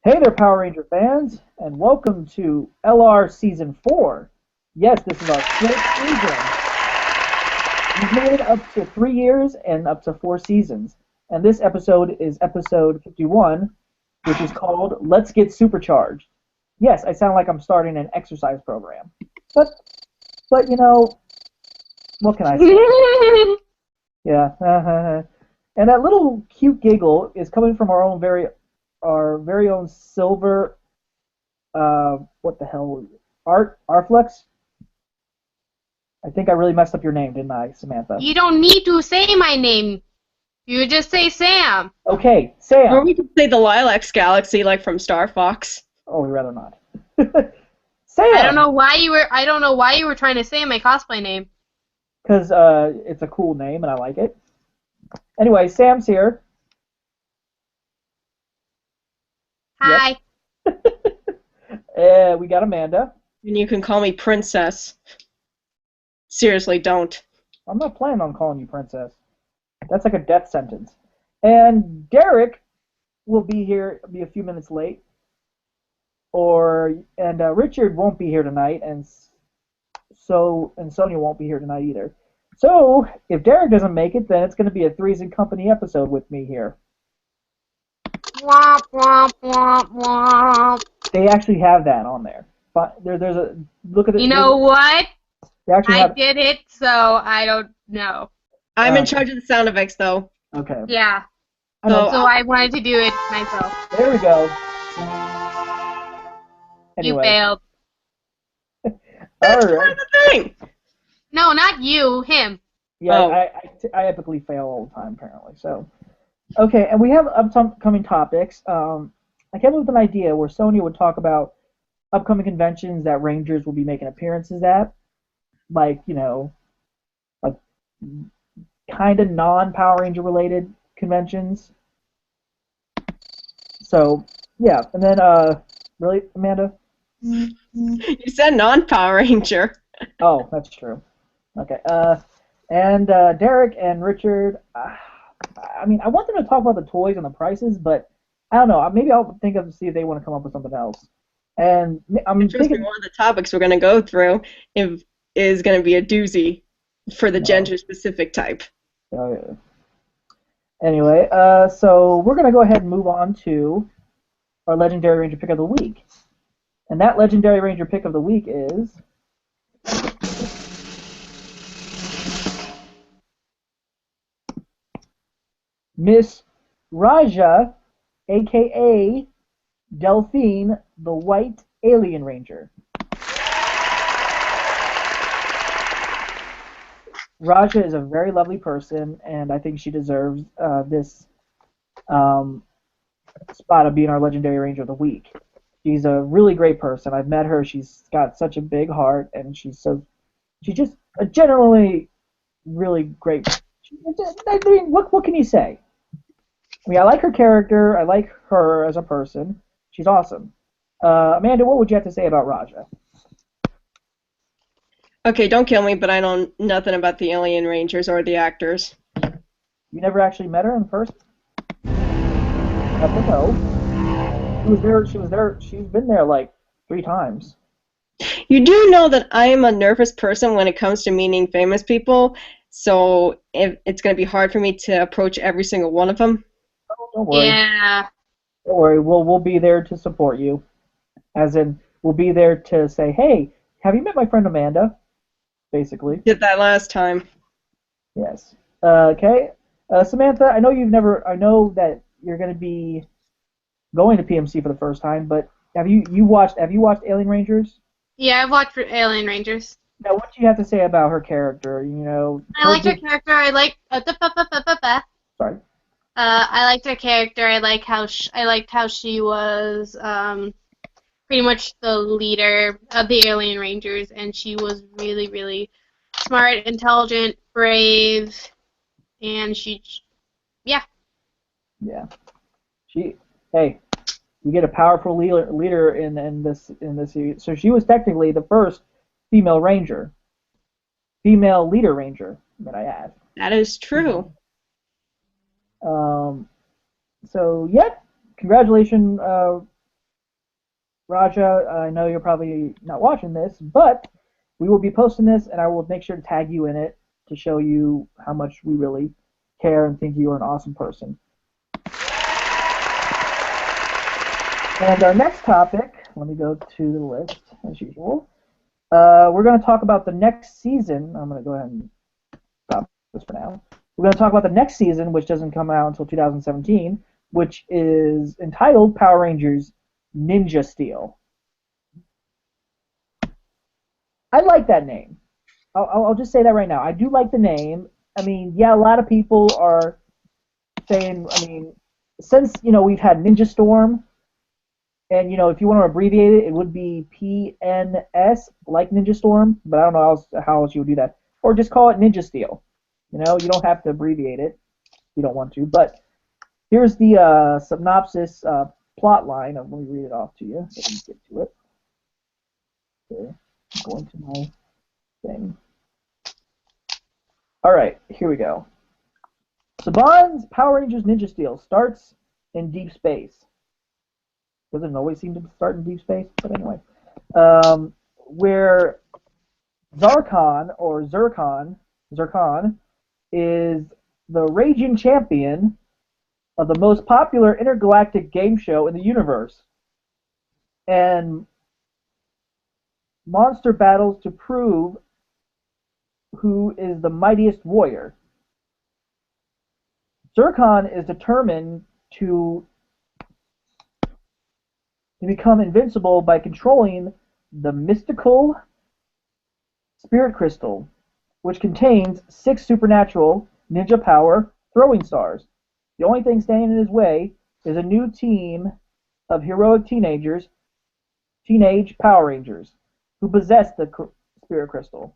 Hey there, Power Ranger fans, and welcome to LR Season 4. Yes, this is our fourth season. We've made it up to 3 years and up to 4 seasons. And this episode is episode 51, which is called Let's Get Supercharged. Yes, I sound like I'm starting an exercise program. But, but what can I say? Yeah. And that little cute giggle is coming from our very own Silver what the hell? Arflex? I think I really messed up your name, didn't I, Samantha? You don't need to say my name. You just say Sam. Okay, Or Sam. we could say the Lilacs Galaxy, like from Star Fox. Oh, we'd rather not. I don't Sam! know why you were trying to say my cosplay name. Because it's a cool name and I like it. Anyway, Sam's here. Hi. We got Amanda. And you can call me Princess. Seriously, don't. I'm not planning on calling you Princess. That's like a death sentence. And Derek will be here, be a few minutes late. And Richard won't be here tonight, and Sonia won't be here tonight either. So if Derek doesn't make it, then it's going to be a Threes and Company episode with me here. Womp womp womp womp. They actually have that on there. But there's a look at it. You know what? They actually I have. did it, so I don't know. I'm in Um, charge of the sound effects, though. Okay. Yeah. I know. So I wanted to do it myself. There we go. You Anyway, failed. all That's part right. of the thing. No, not you. Him. Yeah, Oh. I epically fail all the time apparently. So, okay, and we have upcoming topics. I came up with an idea where Sonia would talk about upcoming conventions that Rangers will be making appearances at, like like kind of non-Power Ranger related conventions. So yeah, and then really, Amanda? You said non-Power Ranger. Oh, that's true. Okay. And Derek and Richard. I mean, I want them to talk about the toys and the prices, but I don't know. Maybe I'll think of see if they want to come up with something else. And I'm Interesting. thinking. One of the topics we're going to go through is going to be a doozy for the No. gender-specific type. Oh, yeah. Anyway, so we're gonna go ahead and move on to our Legendary Ranger pick of the week, and that Legendary Ranger pick of the week is Miss Raja, aka Delphine, the White Alien Ranger. Raja is a very lovely person, and I think she deserves this spot of being our Legendary Ranger of the Week. She's a really great person. I've met her. She's got such a big heart, and she's just a generally really great. I mean, what can you say? I mean, I like her character. I like her as a person. She's awesome. Amanda, what would you have to say about Raja? Okay, don't kill me, but I know nothing about the Alien Rangers or the actors. You never actually met her in person? Up to no. She was there. She was there. She's been there like 3 times. You do know that I am a nervous person when it comes to meeting famous people, so it's going to be hard for me to approach every single one of them. Don't worry. Yeah. Don't worry. We'll be there to support you. As in, we'll be there to say, hey, have you met my friend Amanda? Basically. Did that last time. Yes. Okay. Samantha, I know that you're going to be going to PMC for the first time, but have you watched Alien Rangers? Yeah, I've watched Alien Rangers. Now, what do you have to say about her character? I liked her character. I like. Sorry. I liked her character. I liked how she was pretty much the leader of the Alien Rangers, and she was really, really smart, intelligent, brave, and yeah. Yeah. Hey, you get a powerful leader in this series. So she was technically the first female leader ranger, might I add. That is true. So yeah, congratulations, Raja, I know you're probably not watching this, but we will be posting this, and I will make sure to tag you in it to show you how much we really care and think you are an awesome person. And our next topic, let me go to the list as usual. We're going to talk about the next season. I'm going to go ahead and stop this for now. We're going to talk about the next season, which doesn't come out until 2017, which is entitled Power Rangers Ninja Steel. I like that name. I'll just say that right now. I do like the name. I mean, yeah, a lot of people are saying, I mean, since, we've had Ninja Storm, and, if you want to abbreviate it, it would be PNS, like Ninja Storm, but I don't know how else you would do that. Or just call it Ninja Steel. You don't have to abbreviate it if you don't want to. But here's the synopsis plot line. Let me read it off to you. Let me get to it. Okay. I'm going to my thing. All right, here we go. Saban's Power Rangers Ninja Steel starts in deep space. Doesn't always seem to start in deep space, but anyway. Where Zarkon, or Zircon, is the raging champion of the most popular intergalactic game show in the universe. And monster battles to prove who is the mightiest warrior. Zircon is determined to become invincible by controlling the mystical spirit crystal, which contains 6 supernatural ninja power throwing stars. The only thing standing in his way is a new team of heroic teenage Power Rangers, who possess the spirit crystal.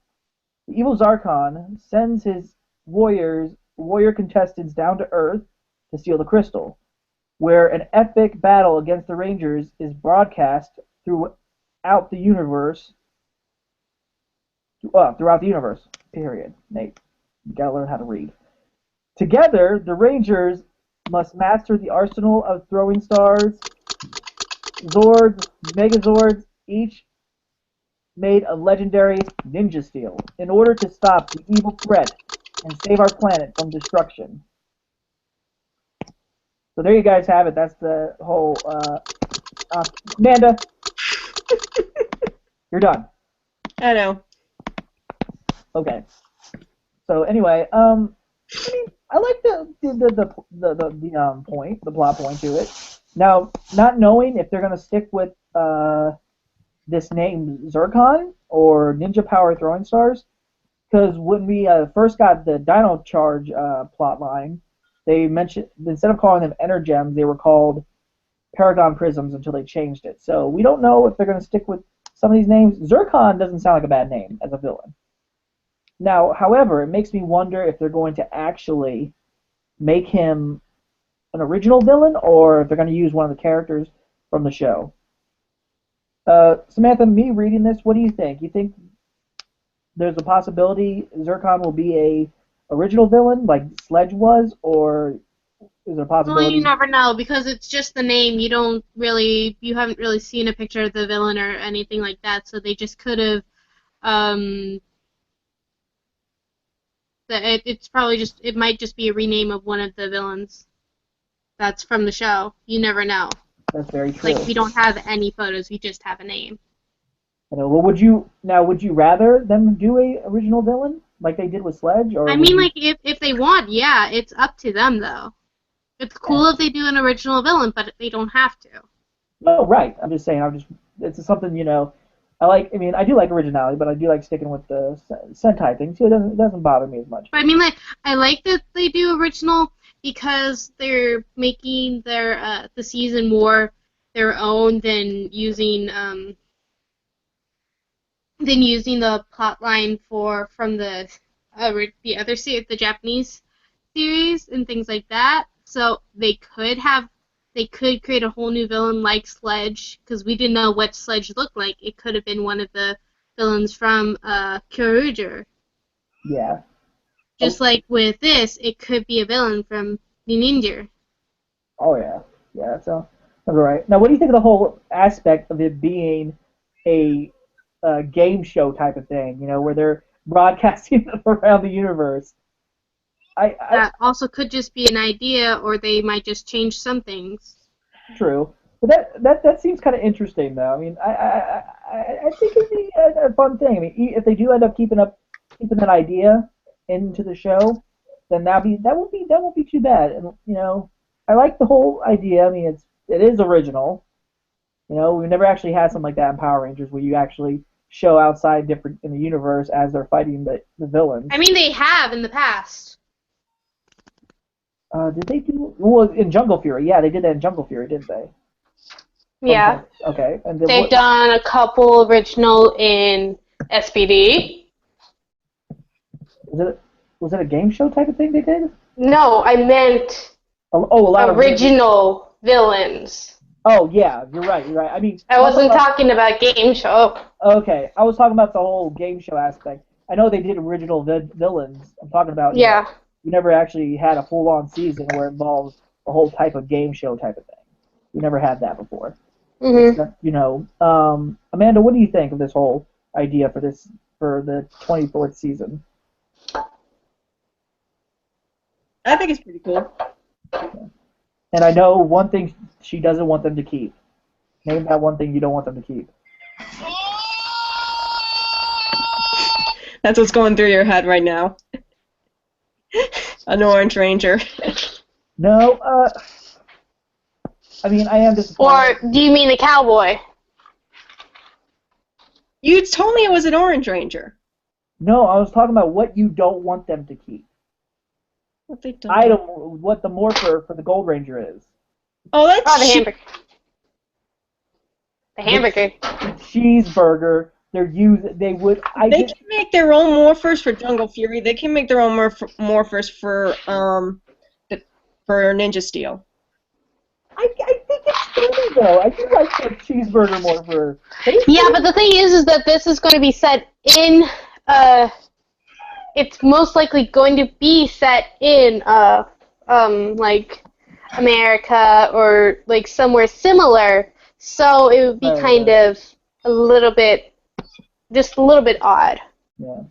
The evil Zarkon sends his warrior contestants down to Earth to steal the crystal, where an epic battle against the Rangers is broadcast throughout the universe. Period. Nate, you gotta learn how to read. Together, the Rangers must master the arsenal of throwing stars, Zords, Megazords, each made of legendary ninja steel, in order to stop the evil threat and save our planet from destruction. So there you guys have it. That's the whole. Amanda, you're done. I know. Okay. So anyway, I mean, I like the plot point to it. Now, not knowing if they're gonna stick with this name Zircon or Ninja Power Throwing Stars, because when we first got the Dino Charge plot line, they mentioned, instead of calling them Energems, they were called Paragon Prisms until they changed it. So we don't know if they're going to stick with some of these names. Zircon doesn't sound like a bad name as a villain. Now, however, it makes me wonder if they're going to actually make him an original villain, or if they're going to use one of the characters from the show. Samantha, me reading this, what do you think? You think there's a possibility Zircon will be a original villain like Sledge was, or is there a possibility? Well, you never know, because it's just the name. You haven't really seen a picture of the villain or anything like that, so they just could have, it might just be a rename of one of the villains that's from the show. You never know. That's very true. Like, we don't have any photos, we just have a name. I know. Well, would you rather them do a original villain like they did with Sledge, or? I mean, like, if they want, yeah, it's up to them, though. It's cool if they do an original villain, but they don't have to. Oh, right. I'm just saying. It's something, I like. I mean, I do like originality, but I do like sticking with the Sentai thing too. It doesn't bother me as much. But I mean, like, I like that they do original because they're making their the season more their own than using the plot line from the other series, the Japanese series and things like that. So they could create a whole new villain like Sledge, because we didn't know what Sledge looked like. It could have been one of the villains from Kyoryuger. Yeah. Just like with this, it could be a villain from the Ninja. Oh yeah, yeah. So All right. Now, what do you think of the whole aspect of it being a, game show type of thing? You know, where they're broadcasting around the universe. I That also could just be an idea, or they might just change some things. True, but that seems kind of interesting, though. I mean, I think it'd be a fun thing. I mean, if they do end up keeping that idea into the show, then that won't be too bad. And I like the whole idea. I mean, it is original. We've never actually had something like that in Power Rangers, where you actually show outside different in the universe as they're fighting the villains. I mean, they have in the past. Did they do well in Jungle Fury? Yeah, they did that in Jungle Fury, didn't they? Yeah. Okay. And then They've done a couple original in SPD. Was it a game show type of thing they did? No, I meant A lot original villains. Oh yeah, you're right. I mean, I wasn't talking about game show. Okay, I was talking about the whole game show aspect. I know they did original villains. I'm talking about. Yeah. We never actually had a full-on season where it involves a whole type of game show type of thing. We never had that before. Mm-hmm. Amanda, what do you think of this whole idea for the 24th season? I think it's pretty cool. Okay. And I know one thing she doesn't want them to keep. Name that one thing you don't want them to keep. That's what's going through your head right now. An Orange Ranger. No, I mean, I am disappointed. Or do you mean the cowboy? You told me it was an Orange Ranger. No, I was talking about what you don't want them to keep. What they done? What the morpher for the Gold Ranger is. Oh, that's the hamburger. The hamburger. The cheeseburger. They can make their own morphers for Jungle Fury. They can make their own morphers for Ninja Steel. I think it's funny though. I do like that cheeseburger morpher. Yeah, but the thing is that this is going to be set in it's most likely going to be set in like America or like somewhere similar. So it would be kind of just a little bit odd. Yeah.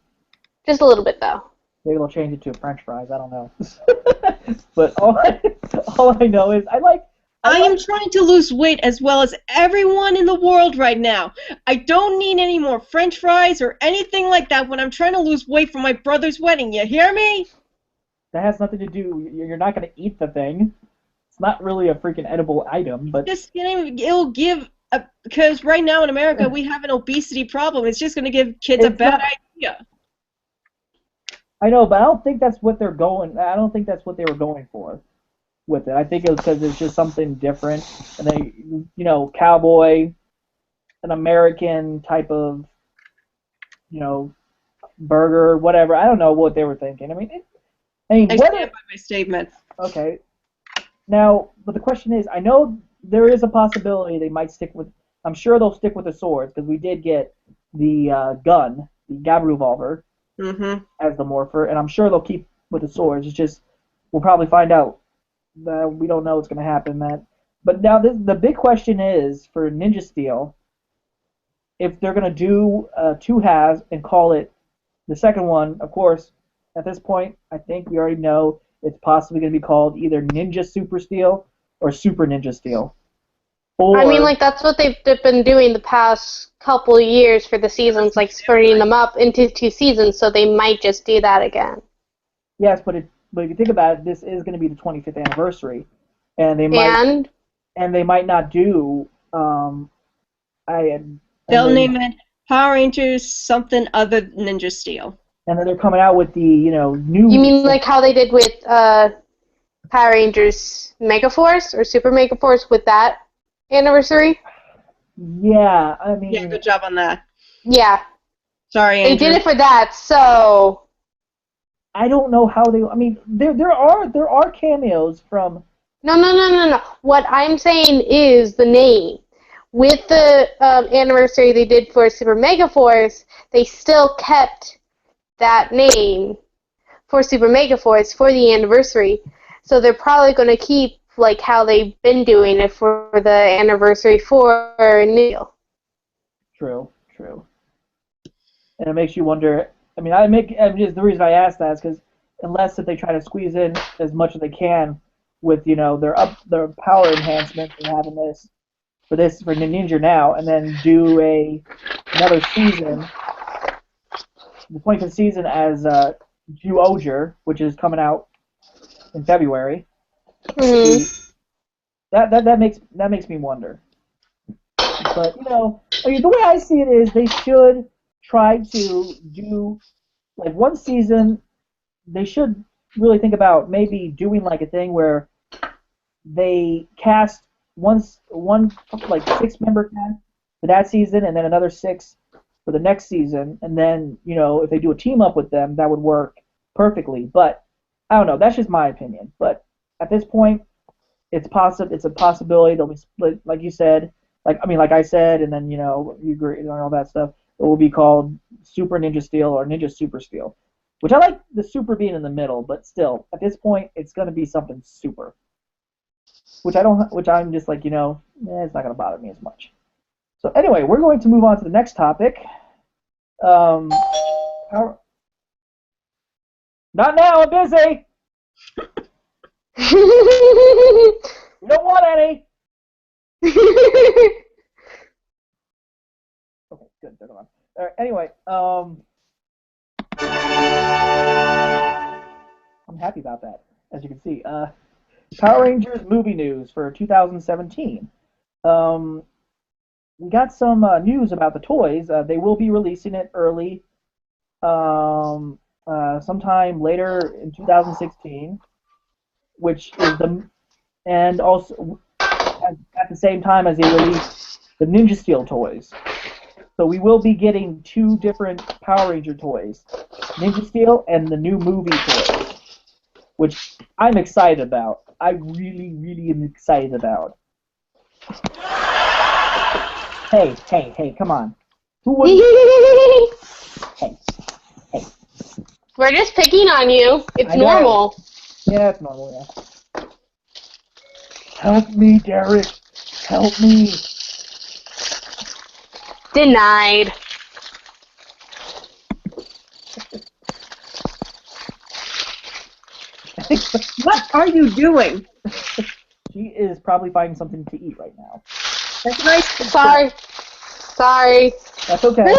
Just a little bit though. Maybe they'll change it to French fries. I don't know. But all I know is I am trying to lose weight as well as everyone in the world right now. I don't need any more French fries or anything like that when I'm trying to lose weight for my brother's wedding. You hear me? That has nothing to do. You're not going to eat the thing. It's not really a freaking edible item, but it'll give because right now in America we have an obesity problem. It's just going to give kids a bad idea. I know, but I don't think that's what they're going. I don't think that's what they were going for with it. I think it was because it's just something different, and they, cowboy, an American type of, burger, whatever. I don't know what they were thinking. I stand by my statement. Okay. Now, but the question is, I know there is a possibility they might stick with. I'm sure they'll stick with the swords because we did get the gun, the Gab revolver, as the morpher, and I'm sure they'll keep with the swords. It's just we'll probably find out. We don't know what's going to happen. But now the big question is for Ninja Steel, if they're going to do two halves and call it the second one. Of course, at this point, I think we already know it's possibly going to be called either Ninja Super Steel or Super Ninja Steel. That's what they've been doing the past couple of years for the seasons, like splitting them up into 2 seasons, so they might just do that again. Yes, but if you think about it, this is going to be the 25th anniversary, and they might not do. They'll name it Power Rangers something other than Ninja Steel. And then they're coming out with the new. You mean like how they did with Power Rangers Megaforce or Super Megaforce with that anniversary? Yeah, Yeah, good job on that. Yeah. Sorry, Andrew. They did it for that, so. I don't know how they. There are cameos from. No. What I'm saying is the name. With the anniversary they did for Super Megaforce, they still kept that name for Super Megaforce for the anniversary. So they're probably going to keep like how they've been doing it for the anniversary for Neil. True. And it makes you wonder. I mean, just the reason I asked that is because unless if they try to squeeze in as much as they can with their power enhancement and having this for Ninja now, and then do another season, the 25th season as Ju-Oger, which is coming out in February. Mm-hmm. That makes me wonder. But I mean, the way I see it is they should try to do like one season. They should really think about maybe doing like a thing where they cast one like 6-member cast for that season, and then another 6 for the next season, and then if they do a team up with them, that would work perfectly. But I don't know. That's just my opinion. But at this point, it's a possibility they'll be split, like you said, like I said, and then you agree and all that stuff. It will be called Super Ninja Steel or Ninja Super Steel, which I like the super being in the middle, but still, at this point, it's going to be something super. Which I'm just like, it's not going to bother me as much. So anyway, we're going to move on to the next topic. Not now, I'm busy! We don't want any! Okay, good, they're gone. All right, anyway, I'm happy about that, as you can see. Power Rangers movie news for 2017. We got some news about the toys. They will be releasing it early, sometime later in 2016, which is and also at the same time as they release the Ninja Steel toys. So we will be getting 2 different Power Ranger toys, Ninja Steel and the new movie toys, which I'm excited about. I really, really am excited about. Hey, come on. Who would? Hey. We're just picking on you. It's normal. Yeah, it's normal, yeah. Help me, Derek. Help me. Denied. What are you doing? She is probably finding something to eat right now. That's nice. Sorry. That's okay.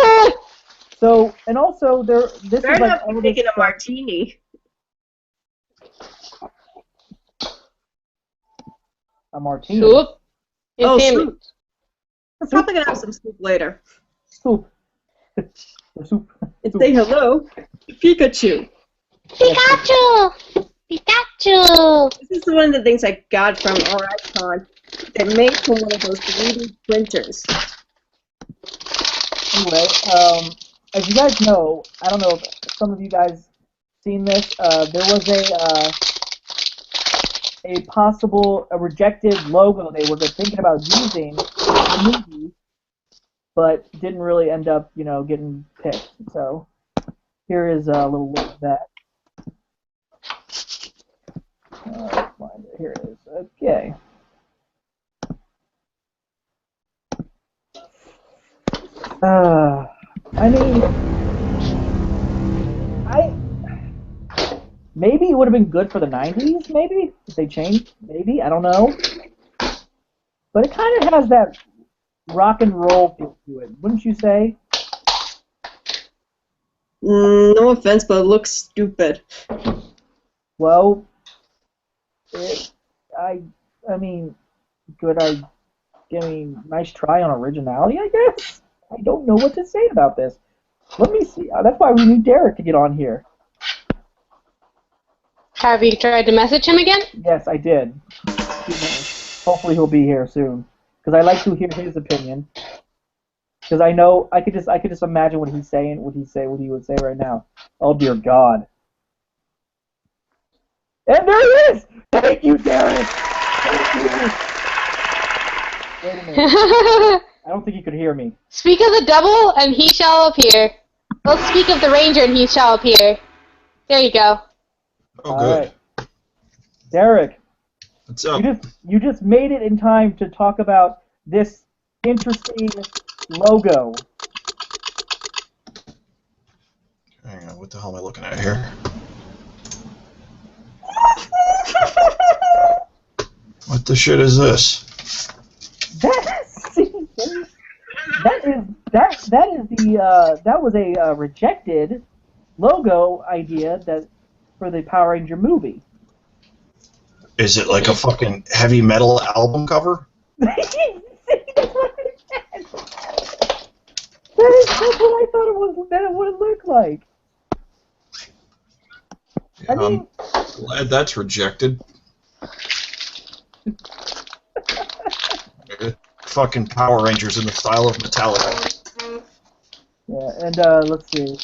So, and also, this Fair is like enough, you're making a martini. A martini. Soup? Soup. We're probably going to have some soup later. Soup. Soup. And say hello to Pikachu. Pikachu! This is one of the things I got from RICon. They made from one of those 3D printers. Anyway, as you guys know, I don't know if some of you guys seen this. There was a rejected logo they were thinking about using in the movie, but didn't really end up, getting picked. So here is a little look at that. Find it. Here it is. Okay. I mean, maybe it would have been good for the 90s, maybe, if they changed, maybe, I don't know. But it kind of has that rock and roll feel to it, wouldn't you say? No offense, but it looks stupid. Well, I mean, nice try on originality, I guess? I don't know what to say about this. Let me see. That's why we need Derek to get on here. Have you tried to message him again? Yes, I did. Hopefully he'll be here soon, because I like to hear his opinion. Because I know I could just imagine what he's saying, what he would say right now. Oh dear God! And there he is. Thank you, Derek. Thank you. Wait a minute. I don't think he could hear me. Speak of the devil, and he shall appear. Well, speak of the ranger, and he shall appear. There you go. Oh, good. Right. Derek, What's up? You just made it in time to talk about this interesting logo. Hang on, what the hell am I looking at here? What the shit is this? That was a rejected logo idea for the Power Ranger movie. Is it like a fucking heavy metal album cover? That's what I thought it would look like. I mean, I'm glad that's rejected. Fucking Power Rangers in the style of Metallica. yeah, and let's see.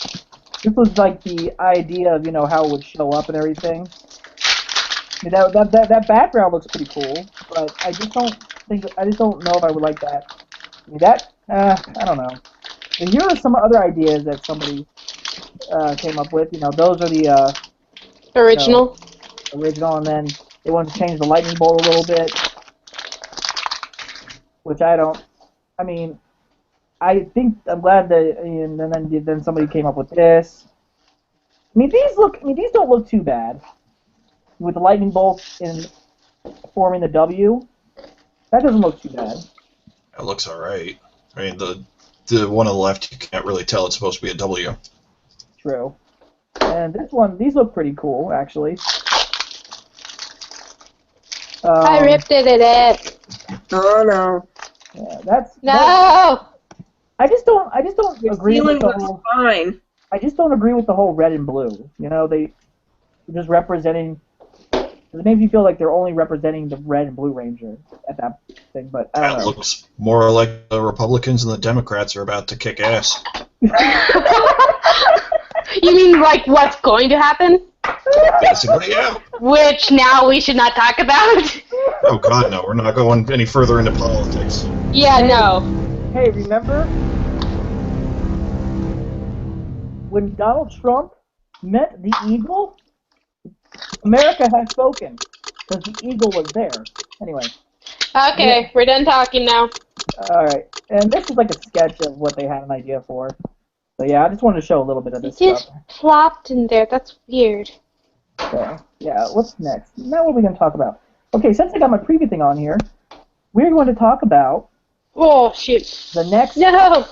This was like the idea of how it would show up and everything. I mean, that background looks pretty cool, but I just don't know if I would like that. I mean, I don't know. And here are some other ideas that somebody came up with. Those are the Original. Original, and then they wanted to change the lightning bolt a little bit, which I don't. I mean, I think I'm glad that, and then somebody came up with this. I mean, these don't look too bad. With the lightning bolt in forming the W, that doesn't look too bad. It looks alright. I mean, the one on the left, you can't really tell it's supposed to be a W. True. And these look pretty cool, actually. I ripped it in it. Oh no. Yeah, No. I just don't agree with Feeling the looks whole. fine. I just don't agree with the whole red and blue. They're just representing. It makes me feel like they're only representing the red and blue Ranger at that thing, but I don't That know. looks more like the Republicans and the Democrats are about to kick ass. You mean like what's going to happen? Basically, yeah. Which now we should not talk about? Oh god, no, we're not going any further into politics. Yeah, no. Hey, remember when Donald Trump met the eagle? America has spoken, because the eagle was there. Anyway. Okay, we're done talking now. Alright, and this is like a sketch of what they had an idea for. So yeah, I just wanted to show a little bit of It this just stuff. plopped in there. That's weird. So, yeah, what's next? Now what are we going to talk about? Okay, since I got my preview thing on here, we're going to talk about Oh, shoot. the next... No!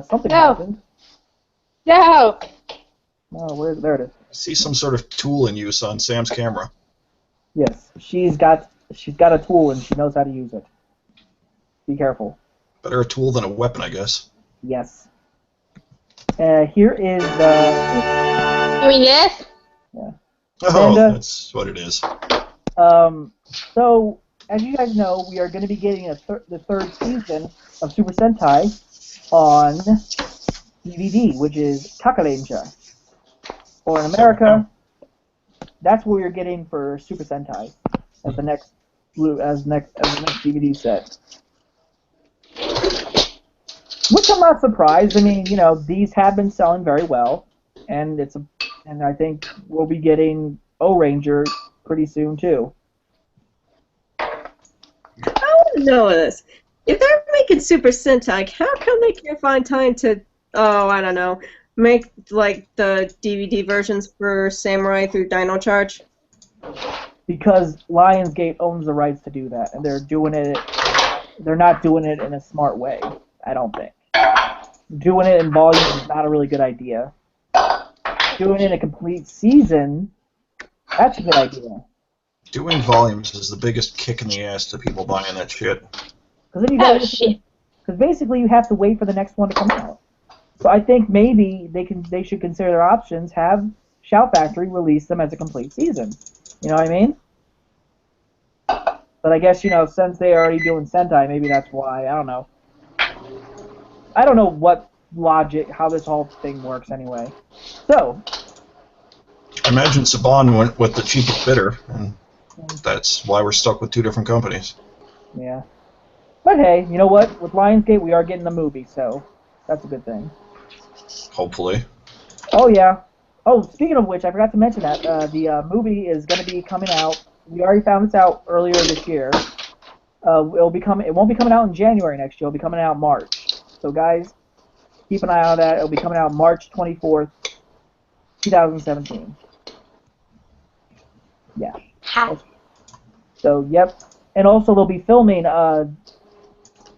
Something No. happened. No! Oh, there it is. I see some sort of tool in use on Sam's camera. Yes, she's got a tool and she knows how to use it. Be careful. Better a tool than a weapon, I guess. Yes. Here is You mean this? Oh, And, that's what it is. so as you guys know, we are going to be getting the third season of Super Sentai on DVD, which is Kakalenja. Or in America, that's what we're getting for Super Sentai as the next DVD set. Which I'm not surprised. I mean, these have been selling very well, and I think we'll be getting O-Ranger pretty soon too. I want to know this. If they're making Super Sentai, how come they can't find time to, I don't know, make like the DVD versions for Samurai through Dino Charge? Because Lionsgate owns the rights to do that, and they're not doing it in a smart way, I don't think. Doing it in volume is not a really good idea. Doing it in a complete season, that's a good idea. Doing volumes is the biggest kick in the ass to people buying that shit. Because basically you have to wait for the next one to come out. So I think maybe they should consider their options, have Shout Factory release them as a complete season. You know what I mean? But I guess, since they're already doing Sentai, maybe that's why. I don't know. I don't know how this whole thing works anyway. So. I imagine Saban went with the cheapest bidder, and that's why we're stuck with two different companies. Yeah. But hey, you know what? With Lionsgate, we are getting the movie, so that's a good thing. Hopefully. Oh, yeah. Oh, speaking of which, I forgot to mention that the movie is going to be coming out. We already found this out earlier this year. It'll be coming. It won't be coming out in January next year. It'll be coming out in March. So guys, keep an eye on that. It'll be coming out March 24th, 2017. Yeah. Ha. So yep. And also they'll be filming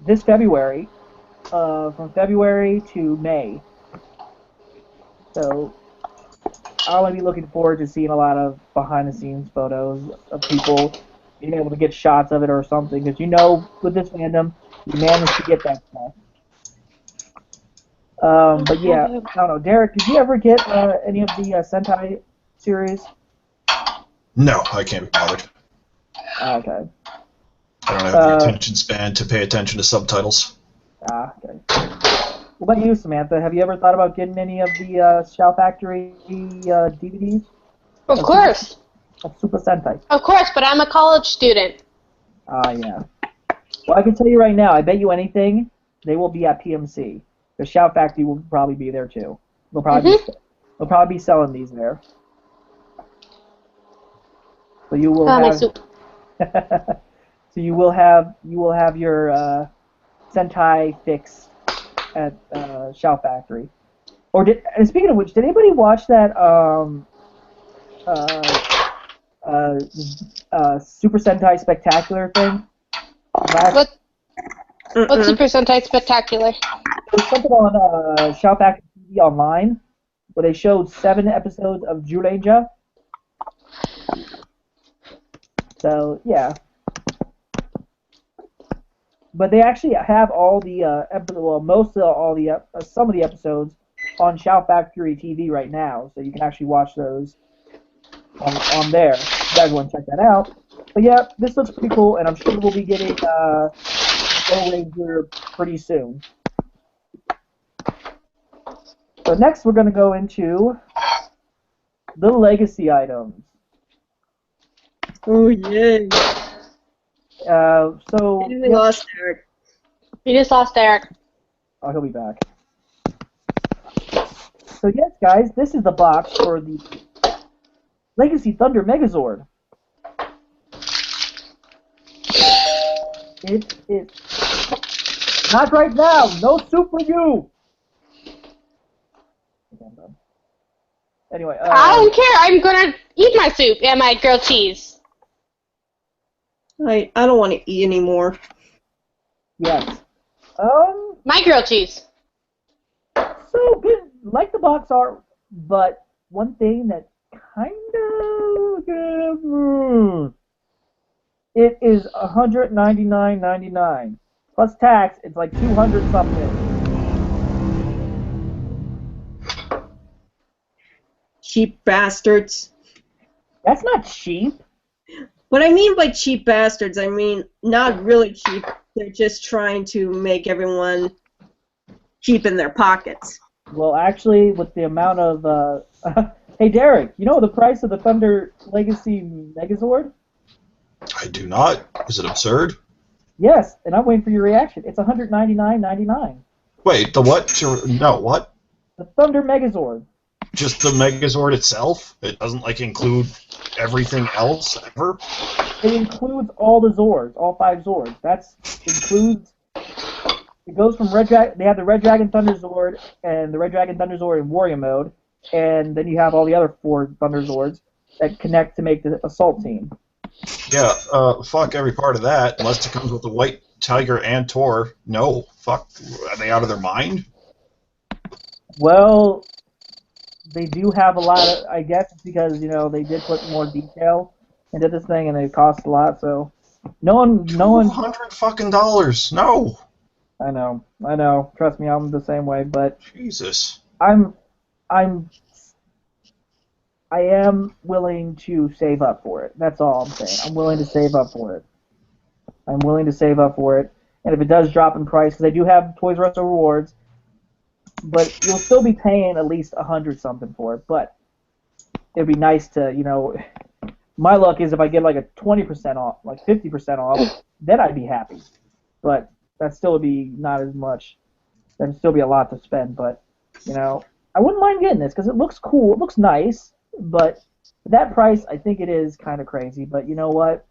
this February, from February to May. So I'll be looking forward to seeing a lot of behind-the-scenes photos of people being able to get shots of it or something, because with this fandom, you manage to get that stuff. But yeah, I don't know. Derek, did you ever get any of the Sentai series? No, I can't be bothered. Okay. I don't have the attention span to pay attention to subtitles. Okay. What about you, Samantha? Have you ever thought about getting any of the Shout Factory DVDs? Of course. Of Super Sentai. Of course, but I'm a college student. Yeah. Well, I can tell you right now, I bet you anything, they will be at PMC. The Shout Factory will probably be there too. They'll probably be selling these there. So you will My have. soup. So you will have your Sentai fix at Shout Factory. And speaking of which, did anybody watch that Super Sentai Spectacular thing? What's Super Sentai Spectacular? There was something on Shout Factory TV Online where they showed 7 episodes of Jurenja. So yeah, but they actually have all the some of the episodes on Shout Factory TV right now, so you can actually watch those on there. You guys want to check that out? But yeah, this looks pretty cool, and I'm sure we'll be getting Go Ranger pretty soon. So next, we're going to go into the legacy items. Oh, yay. So We lost Eric. We just lost Eric. Oh, he'll be back. So yes, guys, this is the box for the Legacy Thunder Megazord. It is not right now. No Super U. Anyway, I don't care. I'm gonna eat my soup and my grilled cheese. I don't want to eat anymore. yes. My grilled cheese. So good, like the box art, but one thing that kind of it is $199.99 plus tax. It's like 200 something. Cheap bastards. That's not cheap. What I mean by cheap bastards, I mean not really cheap. They're just trying to make everyone cheap in their pockets. Well, actually, with the amount of hey Derek, you know the price of the Thunder Legacy Megazord? I do not. Is it absurd? Yes, and I'm waiting for your reaction. It's $199.99. Wait, the what? No, what? The Thunder Megazord. Just the Megazord itself? It doesn't, like, include everything else ever? It includes all the Zords, all 5 Zords. It goes from Red Dragon. They have the Red Dragon Thunder Zord and the Red Dragon Thunder Zord in Warrior mode, and then you have all the other 4 Thunder Zords that connect to make the Assault team. Yeah, fuck every part of that, unless it comes with the White Tiger and Tor. No, fuck. Are they out of their mind? Well, they do have a lot of. I guess it's because they did put more detail into this thing, and it costs a lot. So no one. $200 fucking dollars. No. I know. Trust me, I'm the same way. But Jesus. I am willing to save up for it. That's all I'm saying. I'm willing to save up for it. And if it does drop in price, because they do have Toys R Us rewards, but you'll still be paying at least $100 something for it. But it'd be nice to, my luck is if I get like a 20% off, like 50% off, then I'd be happy. But that still would be not as much. That'd still be a lot to spend. But I wouldn't mind getting this because it looks cool. It looks nice, but at that price, I think it is kind of crazy. But you know what?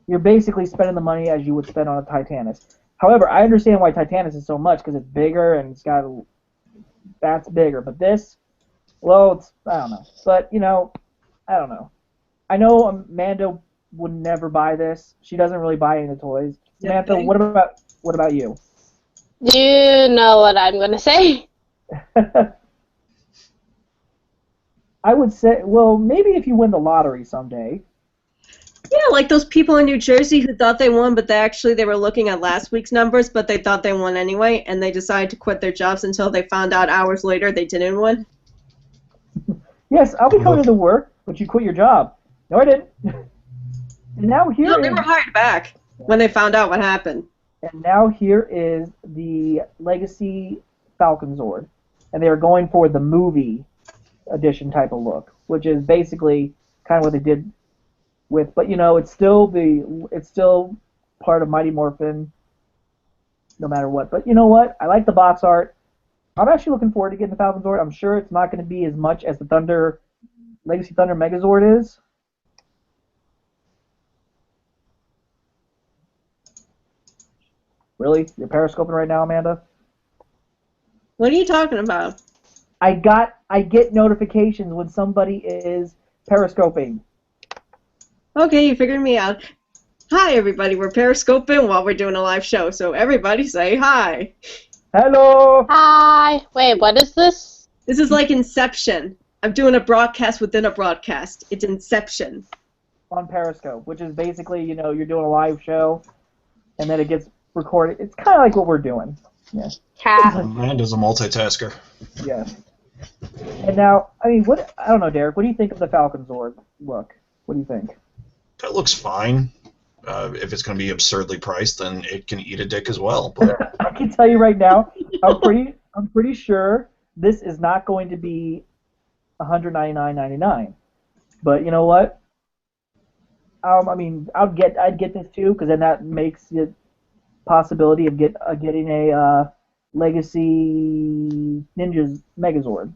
You're basically spending the money as you would spend on a Titanus. However, I understand why Titanus is so much because it's bigger and it's got that's bigger. But this, well, it's I don't know. But you know, I don't know. I know Amanda would never buy this. She doesn't really buy any of the toys. Samantha, what about you? You know what I'm gonna say. I would say, well, maybe if you win the lottery someday. Yeah, like those people in New Jersey who thought they won, but they were looking at last week's numbers, but they thought they won anyway, and they decided to quit their jobs until they found out hours later they didn't win. Yes, I'll be coming to work, but you quit your job. No, I didn't. And now here No, they were hired back when they found out what happened. And now here is the Legacy Falcon Zord, and they are going for the movie edition type of look, which is basically kind of what they did with, but you know, it's still part of Mighty Morphin, no matter what. But you know what? I like the box art. I'm actually looking forward to getting the Falcon Zord. I'm sure it's not going to be as much as the Legacy Thunder Megazord is. Really? You're periscoping right now, Amanda? What are you talking about? I get notifications when somebody is periscoping. Okay, you figured me out. Hi, everybody. We're periscoping while we're doing a live show, so everybody say hi. Hello! Hi. Wait, what is this? This is like Inception. I'm doing a broadcast within a broadcast. It's Inception. On Periscope, which is basically, you know, you're doing a live show, and then it gets recorded. It's kind of like what we're doing. Yeah. Amanda's a multitasker. Yeah. And now, I mean, I don't know, Derek, what do you think of the Falcon Zord look? What do you think? That looks fine. If it's going to be absurdly priced, then it can eat a dick as well. But I can tell you right now, I'm pretty sure this is not going to be $199.99. But you know what? I mean, I'd get this too, because then that makes it possibility of getting a Legacy Ninjas Megazord,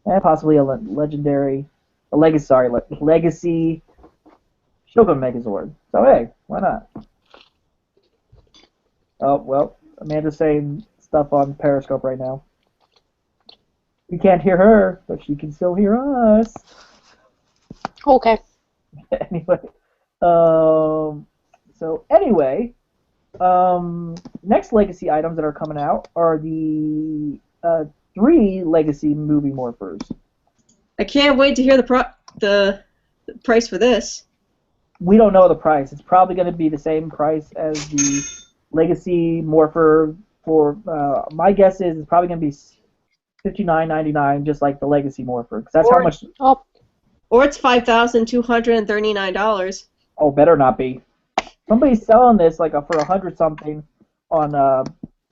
and possibly a Legacy Shogun Megazord. So hey, why not? Oh well, Amanda's saying stuff on Periscope right now. We can't hear her, but she can still hear us. Okay. Anyway, next Legacy items that are coming out are the 3 Legacy movie morphers. I can't wait to hear the price for this. We don't know the price. It's probably going to be the same price as the Legacy morpher. For my guess is it's probably going to be $59.99, just like the Legacy morpher. Because that's how much. Oh. Or it's $5,239. Oh, better not be. Somebody's selling this like for $100 something on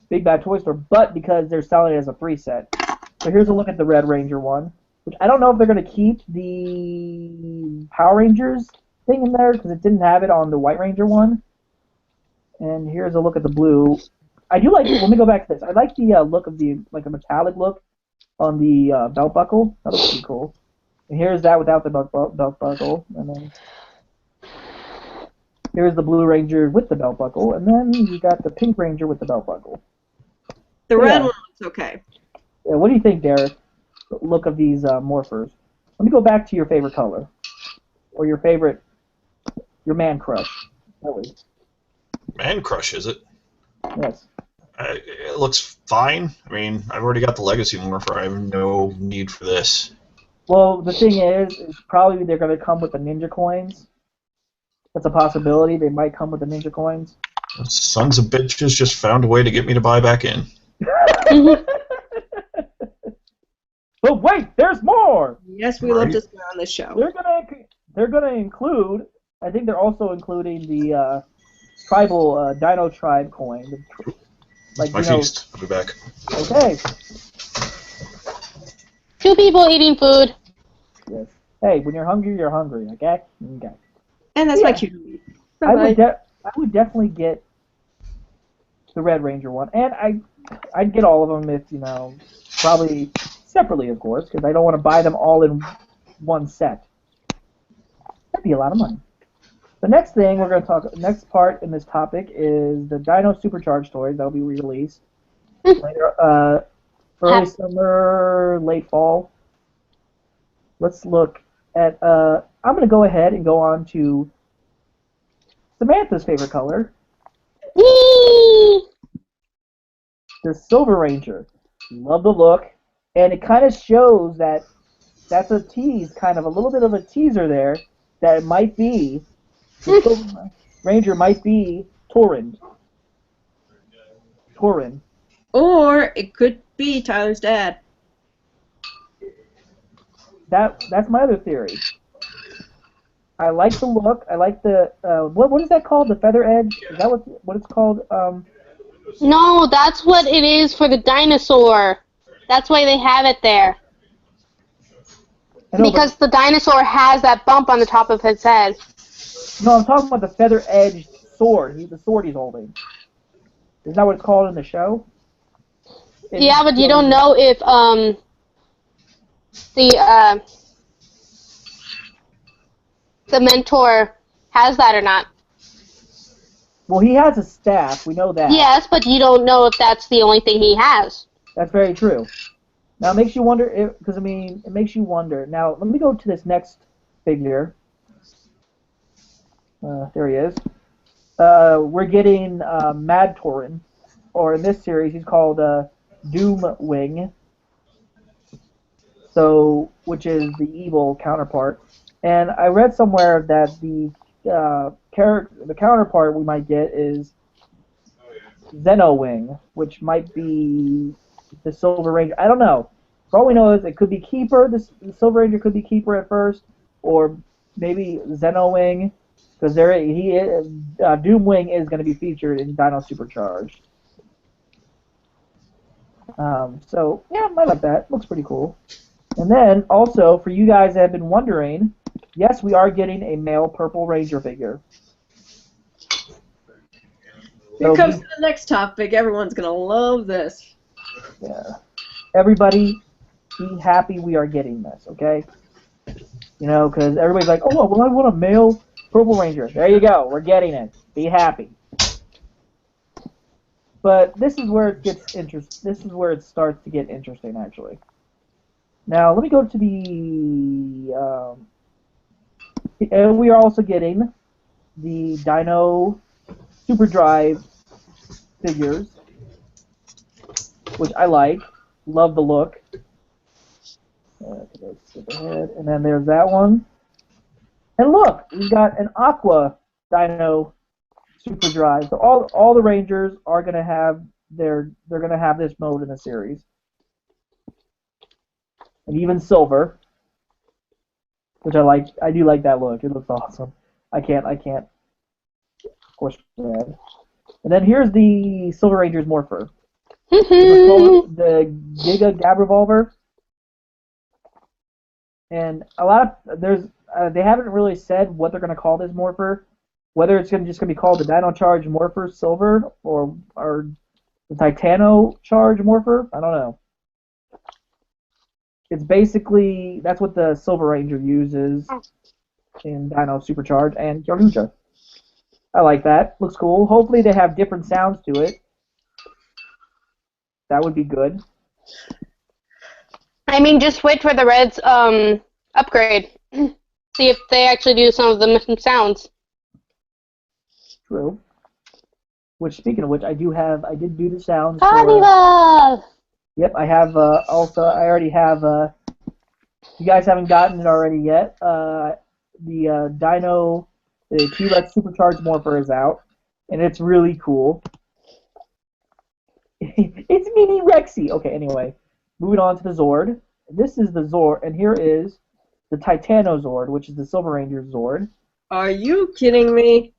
Big Bad Toy Store, but because they're selling it as a 3 set. So here's a look at the Red Ranger one, which I don't know if they're going to keep the Power Rangers thing in there because it didn't have it on the White Ranger one. And here's a look at the blue. I do like. Let me go back to this. I like the look of the a metallic look on the belt buckle. That looks pretty cool. And here's that without the belt buckle, and then here's the Blue Ranger with the belt buckle, and then you got the Pink Ranger with the belt buckle. The red one looks okay. Yeah, what do you think, Derek? The look of these morphers. Let me go back to your favorite color, or your man crush. Really. Man crush, is it? Yes. It looks fine. I mean, I've already got the Legacy morpher. I have no need for this. Well, the thing is probably they're going to come with the ninja coins. That's a possibility. They might come with the ninja coins. Those sons of bitches just found a way to get me to buy back in. But wait, there's more. Yes, we love to swear on this show. They're gonna include. I think they're also including the tribal Dino Tribe coin. My feast. I'll be back. Okay. 2 people eating food. Yes. Hey, when you're hungry, you're hungry. Okay. Okay. And that's my cue. I would definitely get the Red Ranger one, and I'd get all of them if, probably separately, of course, because I don't want to buy them all in one set. That'd be a lot of money. The next thing we're going to next part in this topic is the Dino Supercharged toys that will be re-released later, early summer, late fall. Let's look at, I'm going to go ahead and go on to Samantha's favorite color. Whee! The Silver Ranger. Love the look, and it kind of shows that that's a tease, kind of a little bit of a teaser there, that it might be, the Silver Ranger might be Torrin. Or it could be Tyler's dad. That's my other theory. I like the look. I like the what is that called? The feather edge? Is that what it's called? No, that's what it is for the dinosaur. That's why they have it there. Because the dinosaur has that bump on the top of his head. No, I'm talking about the feather edged sword. The sword he's holding. Isn't that what it's called in the show? Yeah, but you don't know if the mentor has that or not. Well, he has a staff. We know that. Yes, but you don't know if that's the only thing he has. That's very true. Now, it makes you wonder, because, it makes you wonder. Now, let me go to this next figure. There he is. We're getting Mad Torrin, or in this series, he's called Doom Wing, which is the evil counterpart. And I read somewhere that the counterpart we might get is Zeno Wing, which might be the Silver Ranger. I don't know. For all we know is it could be Keeper. The Silver Ranger could be Keeper at first, or maybe Zeno Wing, because Doom Wing is going to be featured in Dino Supercharged. So yeah, I like that. Looks pretty cool. And then also for you guys that have been wondering, yes, we are getting a male Purple Ranger figure. Here comes the next topic. Everyone's going to love this. Yeah. Everybody, be happy we are getting this, okay? Because everybody's like, oh, well, I want a male Purple Ranger. There you go. We're getting it. Be happy. But this is where it gets interesting. This is where it starts to get interesting, actually. Now, let me go to the... and we are also getting the Dino Super Drive figures, which I like. Love the look. And then there's that one. And look, we've got an Aqua Dino Super Drive. So all the Rangers are gonna have they're gonna have this mode in the series. And even Silver, which I like. I do like that look. It looks awesome. I can't. Of course, red. And then here's the Silver Ranger's Morpher. The Giga Gab Revolver. And a lot of they haven't really said what they're gonna call this Morpher. Whether it's just gonna be called the Dino Charge Morpher Silver or the Titano Charge Morpher. I don't know. It's basically, that's what the Silver Ranger uses in Dino Supercharged and Kyoryuja. I like that. Looks cool. Hopefully they have different sounds to it. That would be good. I mean, just wait for the Reds upgrade. See if they actually do some of the missing sounds. True. Which, speaking of which, I did do the sounds. Carnival! Yep, I have, also, I already have, you guys haven't gotten it already yet, the T-Rex Supercharged Morpher is out, and it's really cool. It's Mini Rexy! Okay, anyway, moving on to the Zord. This is the Zord, and here is the Titano Zord, which is the Silver Ranger Zord. Are you kidding me?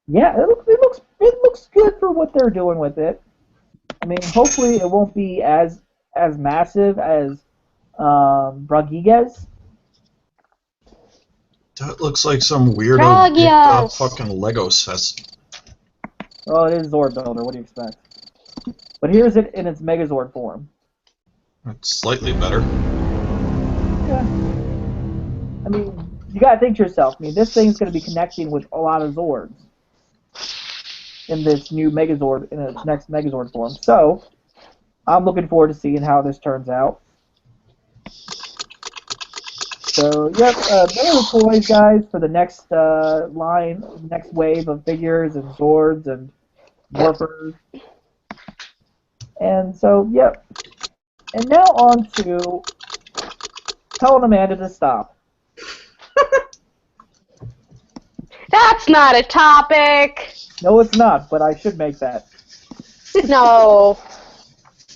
Yeah, it looks good for what they're doing with it. I mean, hopefully it won't be as massive as Bragigas. That looks like some weirdo Dragias. fucking Lego set. Well, it is Zord Builder. What do you expect? But here's it in its Megazord form. It's slightly better. Yeah. I mean, you gotta think to yourself. I mean, this thing's gonna be connecting with a lot of Zords in this new Megazord, in its next Megazord form. So, I'm looking forward to seeing how this turns out. So, yep, those are the toys, guys, for the next next wave of figures and Zords and Morphers. And so, yep. And now on to telling Amanda to stop. That's not a topic. No, it's not, but I should make that. No.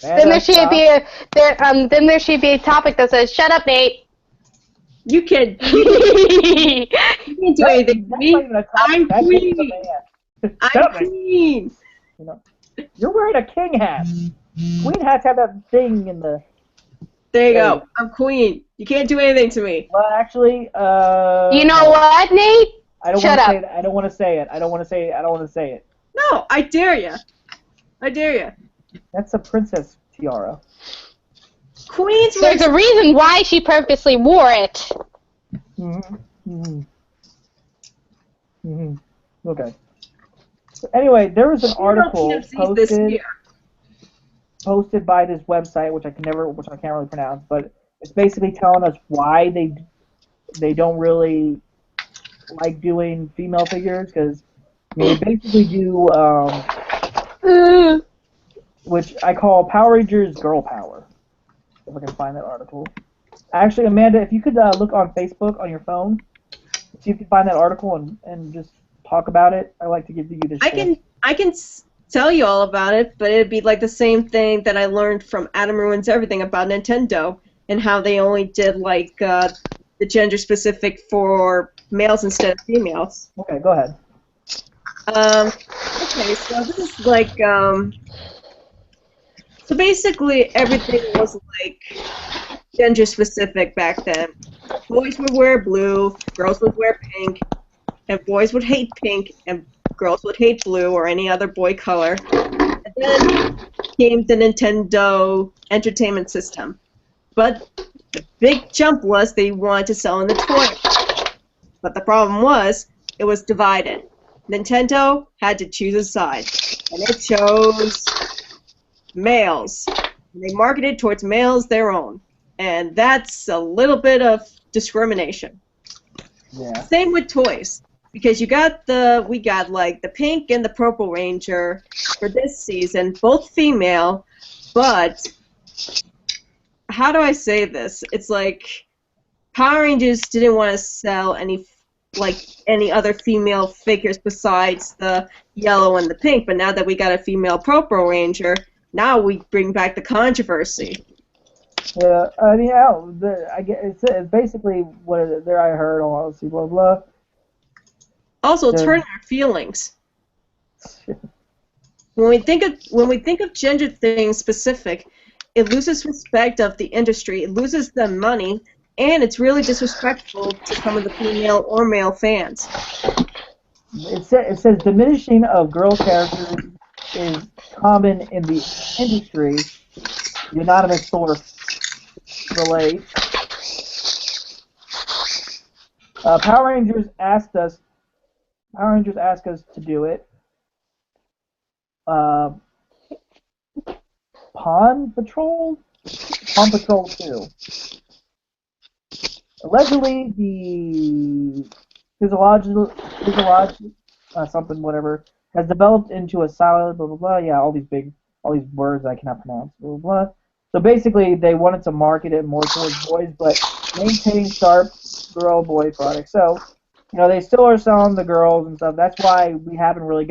Amanda, Then there should stop. be then there should be a topic that says, "Shut up, Nate." You can do anything to That's me. not even a topic. I'm That's just a queen. man. Shut I'm up, Nate. queen. You know, you're wearing a king hat. Queen hats have that thing in the. There you go. I'm queen. You can't do anything to me. Well, actually, You know what, Nate? I don't Shut want to up. say it. I don't want to say it. I don't want to say it. I don't want to say it. No, I dare you. I dare you. That's a princess tiara. Queens There's a reason why she purposely wore it. Okay. So anyway, there was an article this posted year. by this website, which I can't really pronounce, but it's basically telling us why they don't really like doing female figures, because they basically do which I call Power Rangers Girl Power. If I can find that article. Actually, Amanda, if you could look on Facebook on your phone, see if you can find that article and just talk about it. I'd like to give you this. I can tell you all about it, but it'd be like the same thing that I learned from Adam Ruins Everything about Nintendo and how they only did like the gender specific for males instead of females. Okay, go ahead. Okay, so this is like so basically everything was like gender specific back then. Boys would wear blue, girls would wear pink, and boys would hate pink, and girls would hate blue or any other boy color. And then came the Nintendo Entertainment System. But the big jump was they wanted to sell in the toy. But the problem was it was divided. Nintendo had to choose a side, and it chose males. And they marketed towards males their own. And that's a little bit of discrimination. Yeah. Same with toys, because we got like the pink and the purple Ranger for this season, both female, but how do I say this? It's like Power Rangers didn't want to sell any other female figures besides the yellow and the pink, but now that we got a female purple Ranger, now we bring back the controversy. Yeah, I mean, I get it's basically what there I heard. I'll see, blah blah. Also, Yeah. turn our feelings. When we think of gender things specific, it loses respect of the industry. It loses the money, and it's really disrespectful to some of the female or male fans. It says diminishing of girl characters is common in the industry. The anonymous source relates. Power Rangers asked us to do it. Pawn Patrol 2. Allegedly, the physiological something whatever has developed into a solid blah blah blah. Yeah, all these words I cannot pronounce. Blah blah blah. So basically, they wanted to market it more towards boys, but maintain sharp girl-boy products. So, they still are selling the girls and stuff. That's why we haven't really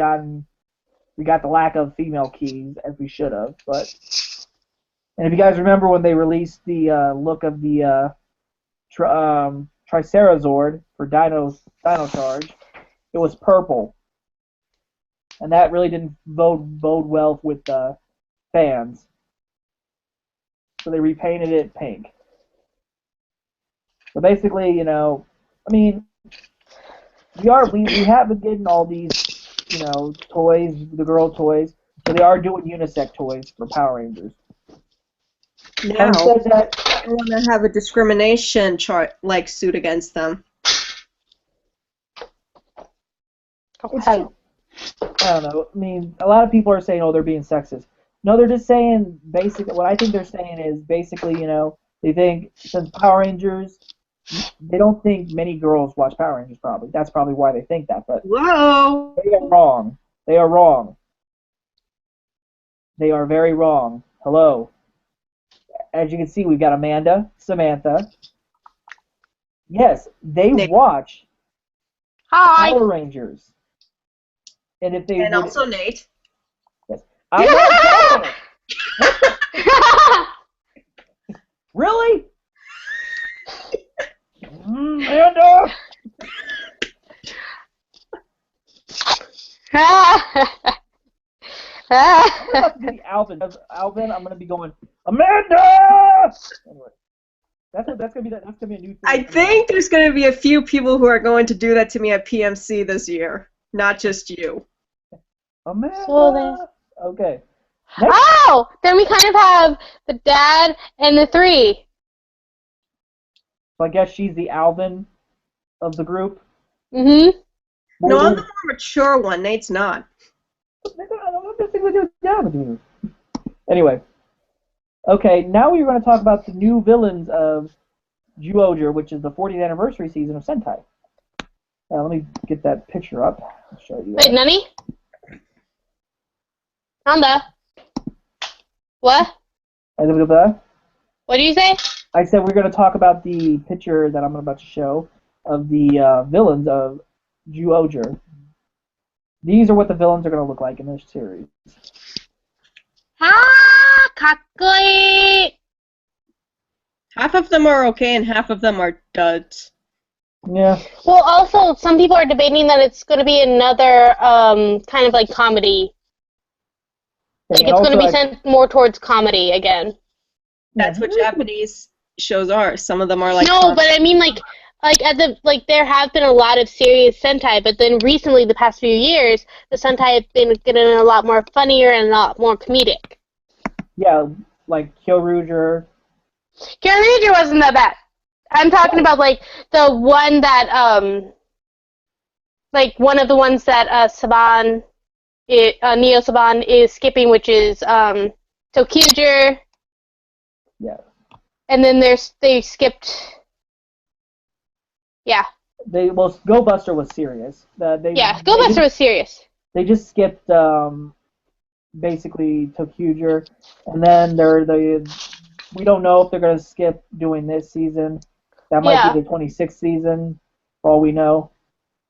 we got the lack of female keys as we should have. But, and if you guys remember when they released the look of the Tricerazord for Dino Charge, it was purple, and that really didn't bode well with fans. So they repainted it pink. So basically, I mean, we have been getting all these toys, the girl toys. So they are doing unisex toys for Power Rangers. Now, Having said that, I want to have a discrimination suit against them. it's I don't know. I mean, a lot of people are saying, oh, they're being sexist. No, they're just saying basically. What I think they're saying is basically, they think since Power Rangers, they don't think many girls watch Power Rangers. Probably that's probably why they think that. But Whoa! they are wrong. They are wrong. They are very wrong. Hello. As you can see, we've got Amanda, Samantha. Yes, they Nick. watch Hi. Power Rangers. And if they And would, also Nate. yes, I'm not saying it. Really? Amanda. I'm gonna have to do the Alvin. As Alvin, I'm gonna be going Amanda. Anyway, that's gonna be a new thing. I think there's going to be a few people who are going to do that to me at PMC this year, not just you. Amanda. So Okay. Next, Oh, then we kind of have the dad and the three. so I guess she's the Alvin of the group. Mm-hmm. What No, we're I'm the doing- more mature one. Nate's not. Anyway, okay, now we're going to talk about the new villains of Zyuohger, which is the 40th anniversary season of Sentai. Now, let me get that picture up. I'll show you Wait, that. Nani? Nanda? What? What do you say? I said we're going to talk about the picture that I'm about to show of the villains of Zyuohger. These are what the villains are going to look like in this series. Ah, kakkoi! Half of them are okay and half of them are duds. Yeah. Well, also, some people are debating that it's going to be another kind of like comedy. Like, And it's going to also be sent more towards comedy again. That's what Japanese shows are. Some of them are like. No, but I mean, like there have been a lot of serious Sentai, but then recently, the past few years, the Sentai have been getting a lot more funnier and a lot more comedic. Yeah, like Kyoryuger. Kyoryuger wasn't that bad. I'm talking about like the one that like one of the ones that Saban, Neo Saban is skipping, which is Tokyuger. Yeah. And then they skipped. Yeah. Go Buster was serious. Yeah, Go Buster was serious. They just skipped basically Tokyuger, and then we don't know if they're gonna skip doing this season. That might be the 26th season, for all we know.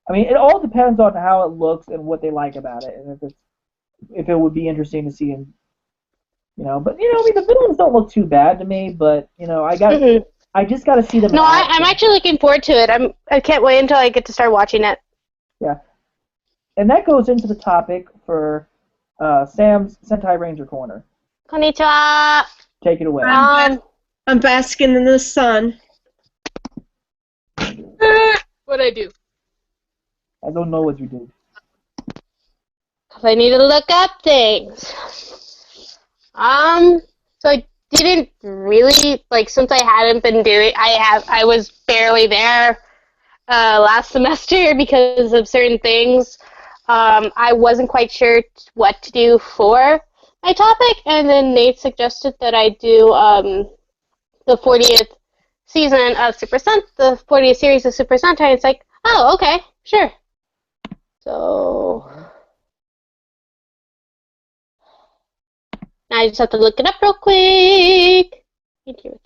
I mean, it all depends on how it looks and what they like about it, and if it would be interesting to see. And but I mean, the villains don't look too bad to me, but I just got to see them. No, I'm actually looking forward to it. I can't wait until I get to start watching it. Yeah, and that goes into the topic for Sam's Sentai Ranger Corner. Konnichiwa. Take it away. I'm basking in the sun. What'd I do? I don't know what you did. Because I need to look up things. So I didn't really, like, since I hadn't been doing, I was barely there last semester because of certain things. I wasn't quite sure what to do for my topic, and then Nate suggested that I do the 40th season of the 40th series of Super Sentai. It's like, oh, okay, sure. So now I just have to look it up real quick. Thank you,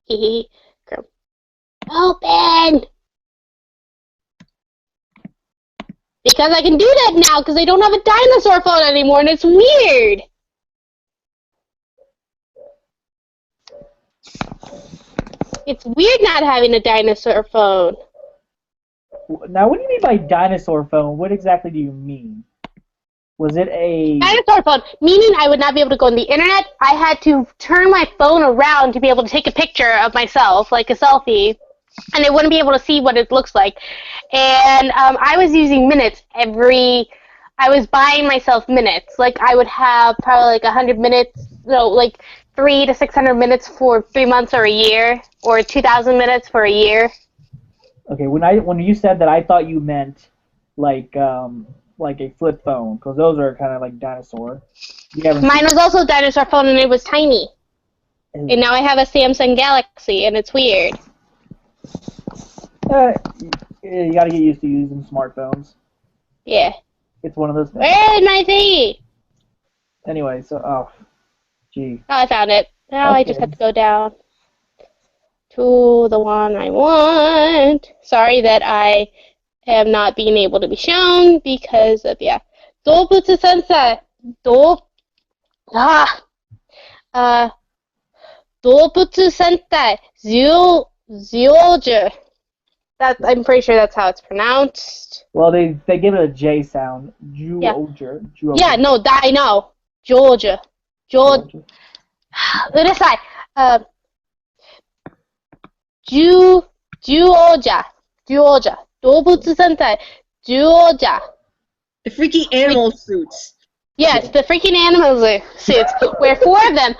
Ricky. Chrome. Open! Because I can do that now, because I don't have a dinosaur phone anymore, and it's weird. It's weird not having a dinosaur phone. Now, what do you mean by dinosaur phone? What exactly do you mean? Was it a... Dinosaur phone, meaning I would not be able to go on the internet. I had to turn my phone around to be able to take a picture of myself, like a selfie, and I wouldn't be able to see what it looks like. And I was using minutes every I was buying myself minutes. Like, I would have probably like 100 minutes, no, like 300 to 600 minutes for 3 months or a year, or 2,000 minutes for a year. Okay, when you said that, I thought you meant like a flip phone, because those are kind of like dinosaur. You haven't Mine was also a dinosaur phone, and it was tiny. seen, And now I have a Samsung Galaxy, and it's weird. uh, you got to get used to using smartphones. Yeah. It's one of those things. Where is my thingy? Anyway, so gee. Oh, I found it. Now I just have to go down to the one I want. Sorry that I am not being able to be shown because of, yeah. 動物先生。動物戦隊 Zoology. I'm pretty sure that's how it's pronounced. Well, they give it a J sound. Yeah. Georgia. Yeah, no, I know. Georgia. うるさい。Georgia. 動物戦隊 Georgia. The freaky animal suits. Yes, the freaking animal suits, where four of them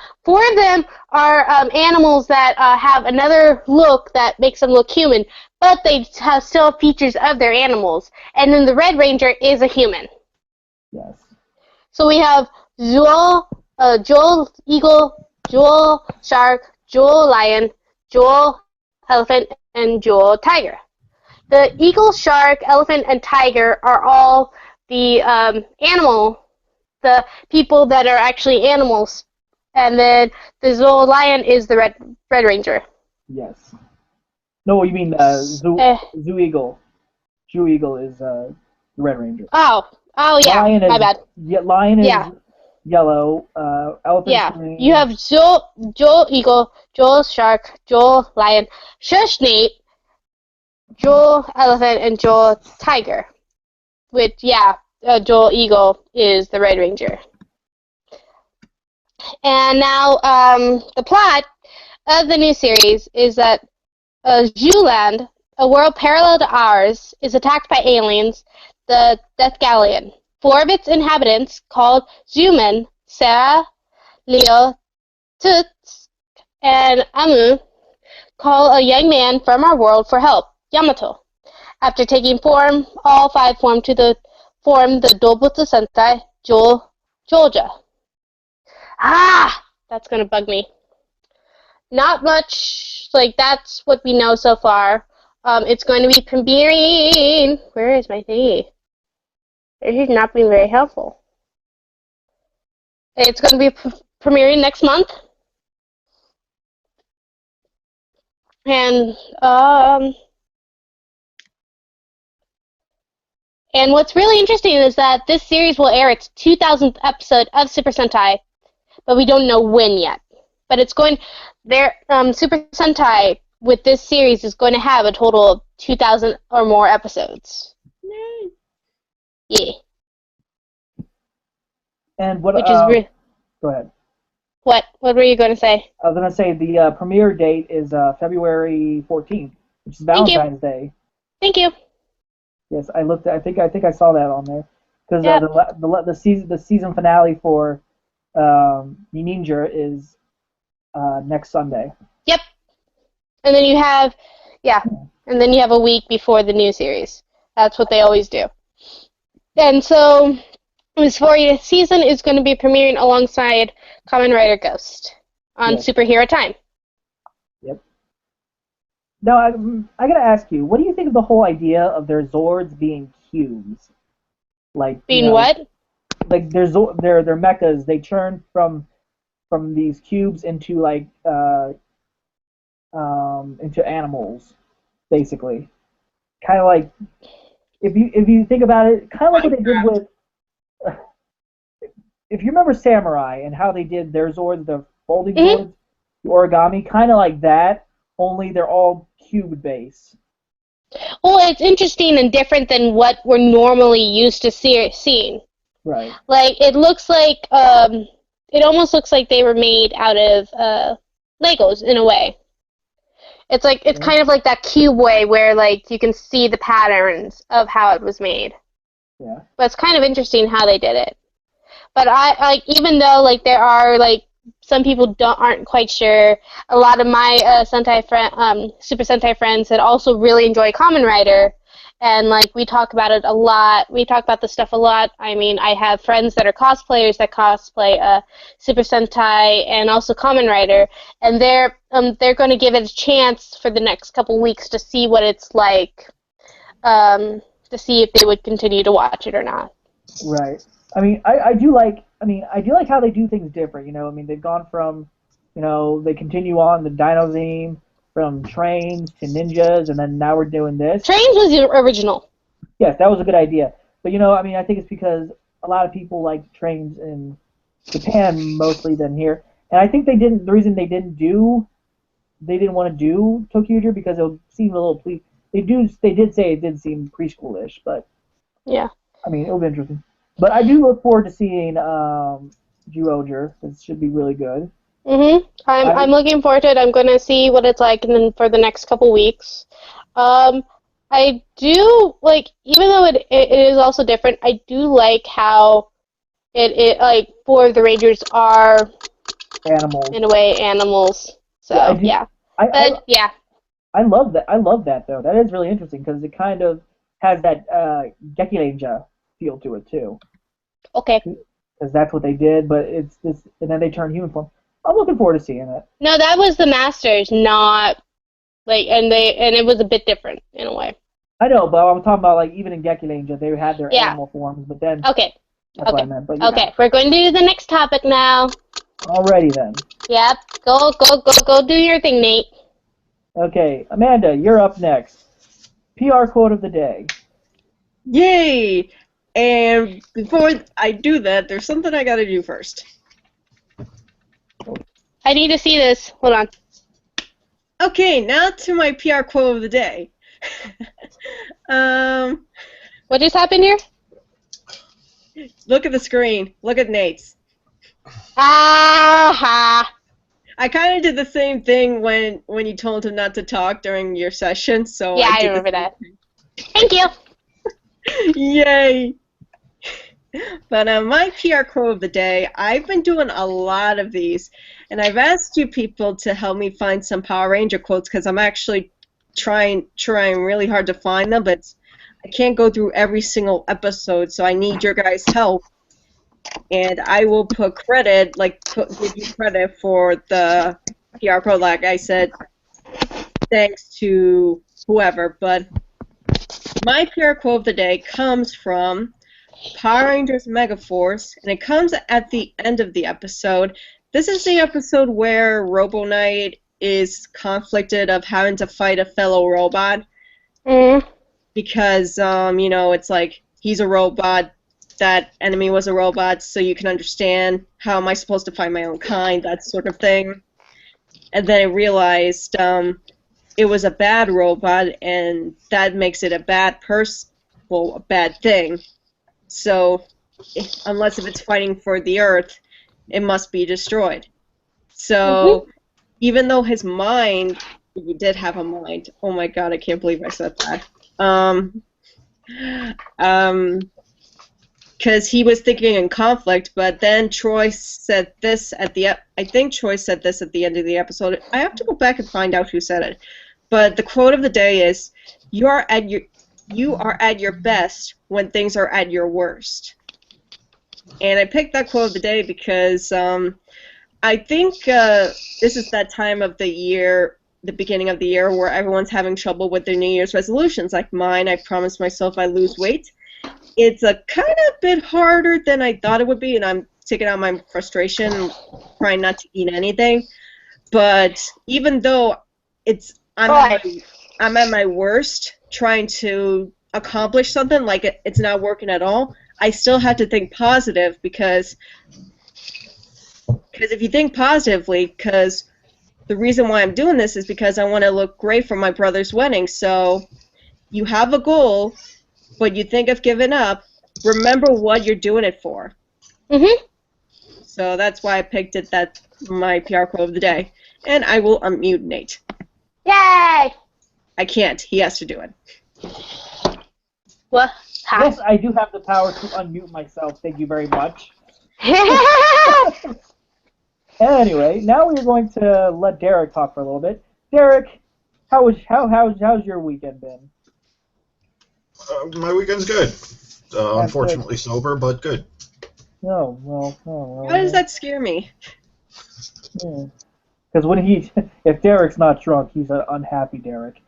are animals that have another look that makes them look human, but they have still features of their animals. And then the Red Ranger is a human. Yes. So we have Joel Eagle, Joel Shark, Joel Lion, Joel Elephant, and Joel Tiger. The Eagle, Shark, Elephant, and Tiger are all the the people that are actually animals, and then the Zoo Lion is the Red Ranger. Yes. No, you mean Zoo Eagle. Zoo Eagle is the Red Ranger. Oh yeah, my bad. Yeah, Lion is yellow. Elephant green. You have Joel Eagle, Joel Shark, Joel Lion, Shush Nate, Joel Elephant, and Joel Tiger. Which, Joel Eagle is the Red Ranger. And now, the plot of the new series is that Zooland, a world parallel to ours, is attacked by aliens, the Death Galleon. 4 of its inhabitants, called Zoomen, Sarah, Leo, Toots, and Amu, call a young man from our world for help, Yamato. After taking form, all 5 form the Dobutsu Sentai Joja. That's gonna bug me. Not much, that's what we know so far. It's going to be premiering. Where is my thingy? It is not being very helpful. It's going to be premiering next month. And what's really interesting is that this series will air its 2000th episode of Super Sentai, but we don't know when yet. But it's going, Super Sentai with this series is going to have a total of 2,000 or more episodes. Yeah. And what? Which is go ahead. What were you going to say? I was going to say the premiere date is February 14th, which is Valentine's Day. Thank you. Yes, I looked. I think I saw that on there because Yep. the season finale for Ninja is next Sunday. Yep. And then you have, and then you have a week before the new series. That's what they always do. And so this 4th season is going to be premiering alongside Kamen Rider Ghost on Superhero Time. Yep. Now, I gotta ask you, what do you think of the whole idea of their Zords being cubes? Like being what? Like their mechas, they turn from these cubes into into animals, basically. Kind of like if you think about it, kind of like what they did with. If you remember Samurai and how they did their Zords, the folding Zords, the origami, kind of like that, only they're all cube base. Well, it's interesting and different than what we're normally used to seeing. Right. Like, it looks like, it almost looks like they were made out of Legos in a way. It's like, it's kind of like that cube way where, like, you can see the patterns of how it was made. Yeah. But it's kind of interesting how they did it. But even though there are some people aren't quite sure. A lot of my Super Sentai friends that also really enjoy Kamen Rider, and we talk about it a lot. We talk about this stuff a lot. I mean, I have friends that are cosplayers that cosplay Super Sentai and also Kamen Rider, and they're going to give it a chance for the next couple weeks to see what it's like, to see if they would continue to watch it or not. Right. I mean, I do like how they do things different. I mean, they've gone from, they continue on the Dino theme from trains to ninjas, and then now we're doing this. Trains was the original. Yes, that was a good idea. But I mean, I think it's because a lot of people like trains in Japan mostly than here, and I think they didn't. The reason they didn't want to do Tokyo because it seemed a little They did say it did seem preschoolish, but yeah. I mean, it was interesting. But I do look forward to seeing Zyuohger. It should be really good. I'm looking forward to it. I'm going to see what it's like for the next couple weeks. I do even though it is also different, I do like how it four of the Rangers are animals. In a way, animals. So yeah. I love that. I love that though. That is really interesting because it kind of has that Gekilenja feel to it too. Okay. Because that's what they did, but it's this, and then they turn human form. I'm looking forward to seeing it. No, that was the Masters, not and it was a bit different in a way. I know, but I'm talking about even in Gekilenja, they had their animal forms, but then okay. That's what I meant. But okay, we're going to do the next topic now. Alrighty then. Yep. Go do your thing, Nate. Okay, Amanda, you're up next. PR quote of the day. Yay! And before I do that, there's something I gotta do first. I need to see this. Hold on. Okay, now to my PR quote of the day. What just happened here? Look at the screen. Look at Nate's. Ah-ha! I kind of did the same thing when you told him not to talk during your session, so yeah, I remember that. Thank you. Yay! But my PR quote of the day, I've been doing a lot of these, and I've asked you people to help me find some Power Ranger quotes because I'm actually trying really hard to find them, but I can't go through every single episode, so I need your guys' help. And I will put credit, give you credit for the PR quote, like I said, thanks to whoever. But my PR quote of the day comes from Power Rangers Megaforce, and it comes at the end of the episode. This is the episode where Robo Knight is conflicted of having to fight a fellow robot. Because, it's like, he's a robot, that enemy was a robot, so you can understand how am I supposed to find my own kind, that sort of thing. And then I realized it was a bad robot, and that makes it a bad a bad thing. So, unless if it's fighting for the Earth, it must be destroyed. So, even though his mind, he did have a mind. Oh my god, I can't believe I said that. Because he was thinking in conflict, but then Troy said this I think Troy said this at the end of the episode. I have to go back and find out who said it. But the quote of the day is, you are at your best when things are at your worst. And I picked that quote of the day because I think this is that time of the year, the beginning of the year, where everyone's having trouble with their New Year's resolutions. Like mine, I promised myself I'd lose weight. It's a kind of bit harder than I thought it would be, and I'm taking out my frustration, trying not to eat anything. But even though I'm at my worst, trying to accomplish something, like it's not working at all, I still have to think positive because if you think positively, because the reason why I'm doing this is because I want to look great for my brother's wedding. So you have a goal, but you think of giving up, remember what you're doing it for. So that's why I picked it. That's my PR quote of the day. And I will unmute Nate. Yay! I can't. He has to do it. What? Ha. Yes, I do have the power to unmute myself. Thank you very much. Anyway, now we're going to let Derek talk for a little bit. Derek, how's your weekend been? My weekend's good. Unfortunately good. sober, but good. Oh, well. Why does that scare me? Because if Derek's not drunk, he's an unhappy Derek.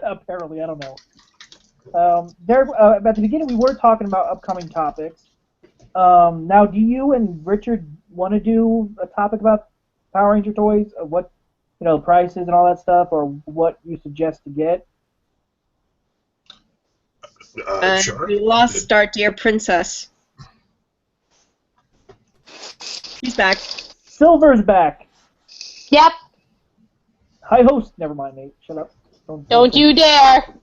Apparently, I don't know. Derek, at the beginning, we were talking about upcoming topics. Now, do you and Richard want to do a topic about Power Ranger toys? What, prices and all that stuff, or what you suggest to get? Sure. We lost our dear princess. She's back. Silver's back. Yep. Hi, host. Never mind, Nate. Shut up. Don't you dare.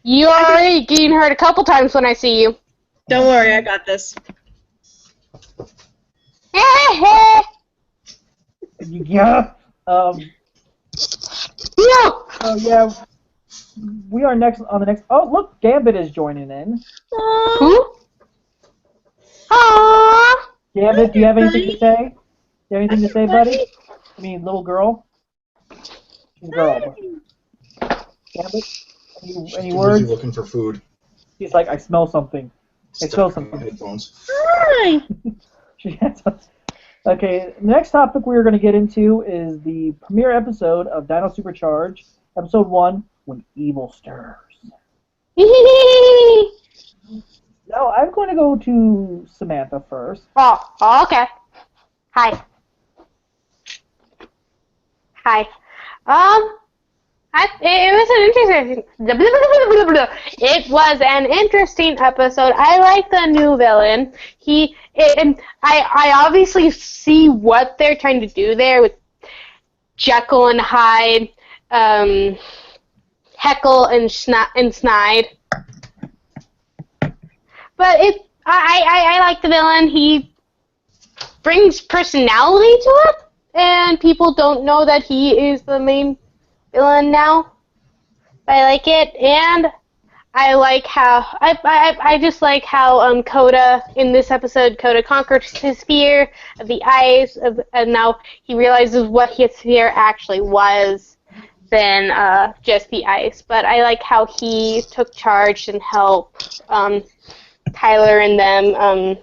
You already getting hurt a couple times when I see you. Don't worry, I got this. Yeah. No. Yeah. We are next on the next. Oh, look, Gambit is joining in. Who? Aww. Gambit, do you have anything to say? Do you have anything to say, buddy? I mean, little girl. She's a girl. Gambit, any Too words? busy looking for food. She's like, I smell something. I smell Stuck in my something. headphones. Hi. Okay, the next topic we are going to get into is the premiere episode of Dino Supercharged, episode 1, When Evil Stirs. Now, I'm going to go to Samantha first. Oh, okay. Hi. It was an interesting episode. I like the new villain. I obviously see what they're trying to do there with Jekyll and Hyde, Heckle and Snide. But I like the villain. He brings personality to it, and people don't know that he is the main villain now. I like it, and I like how I just like how Coda in this episode, Coda conquered his fear of the ice, and now he realizes what his fear actually was than just the ice. But I like how he took charge and helped Tyler and them and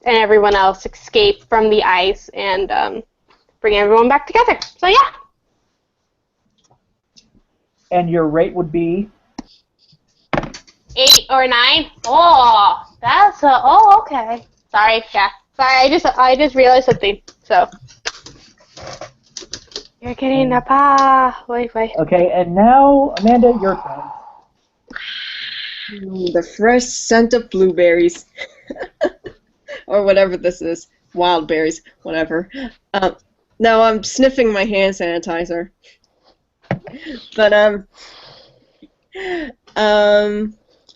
everyone else escape from the ice and bring everyone back together. So yeah. And your rate would be? 8 or 9. Oh, that's okay. Sorry, yeah. Sorry, I just realized something. So you're getting a wait. Okay, and now, Amanda, your turn. The fresh scent of blueberries. Or whatever this is. Wild berries, whatever. Now I'm sniffing my hand sanitizer. But,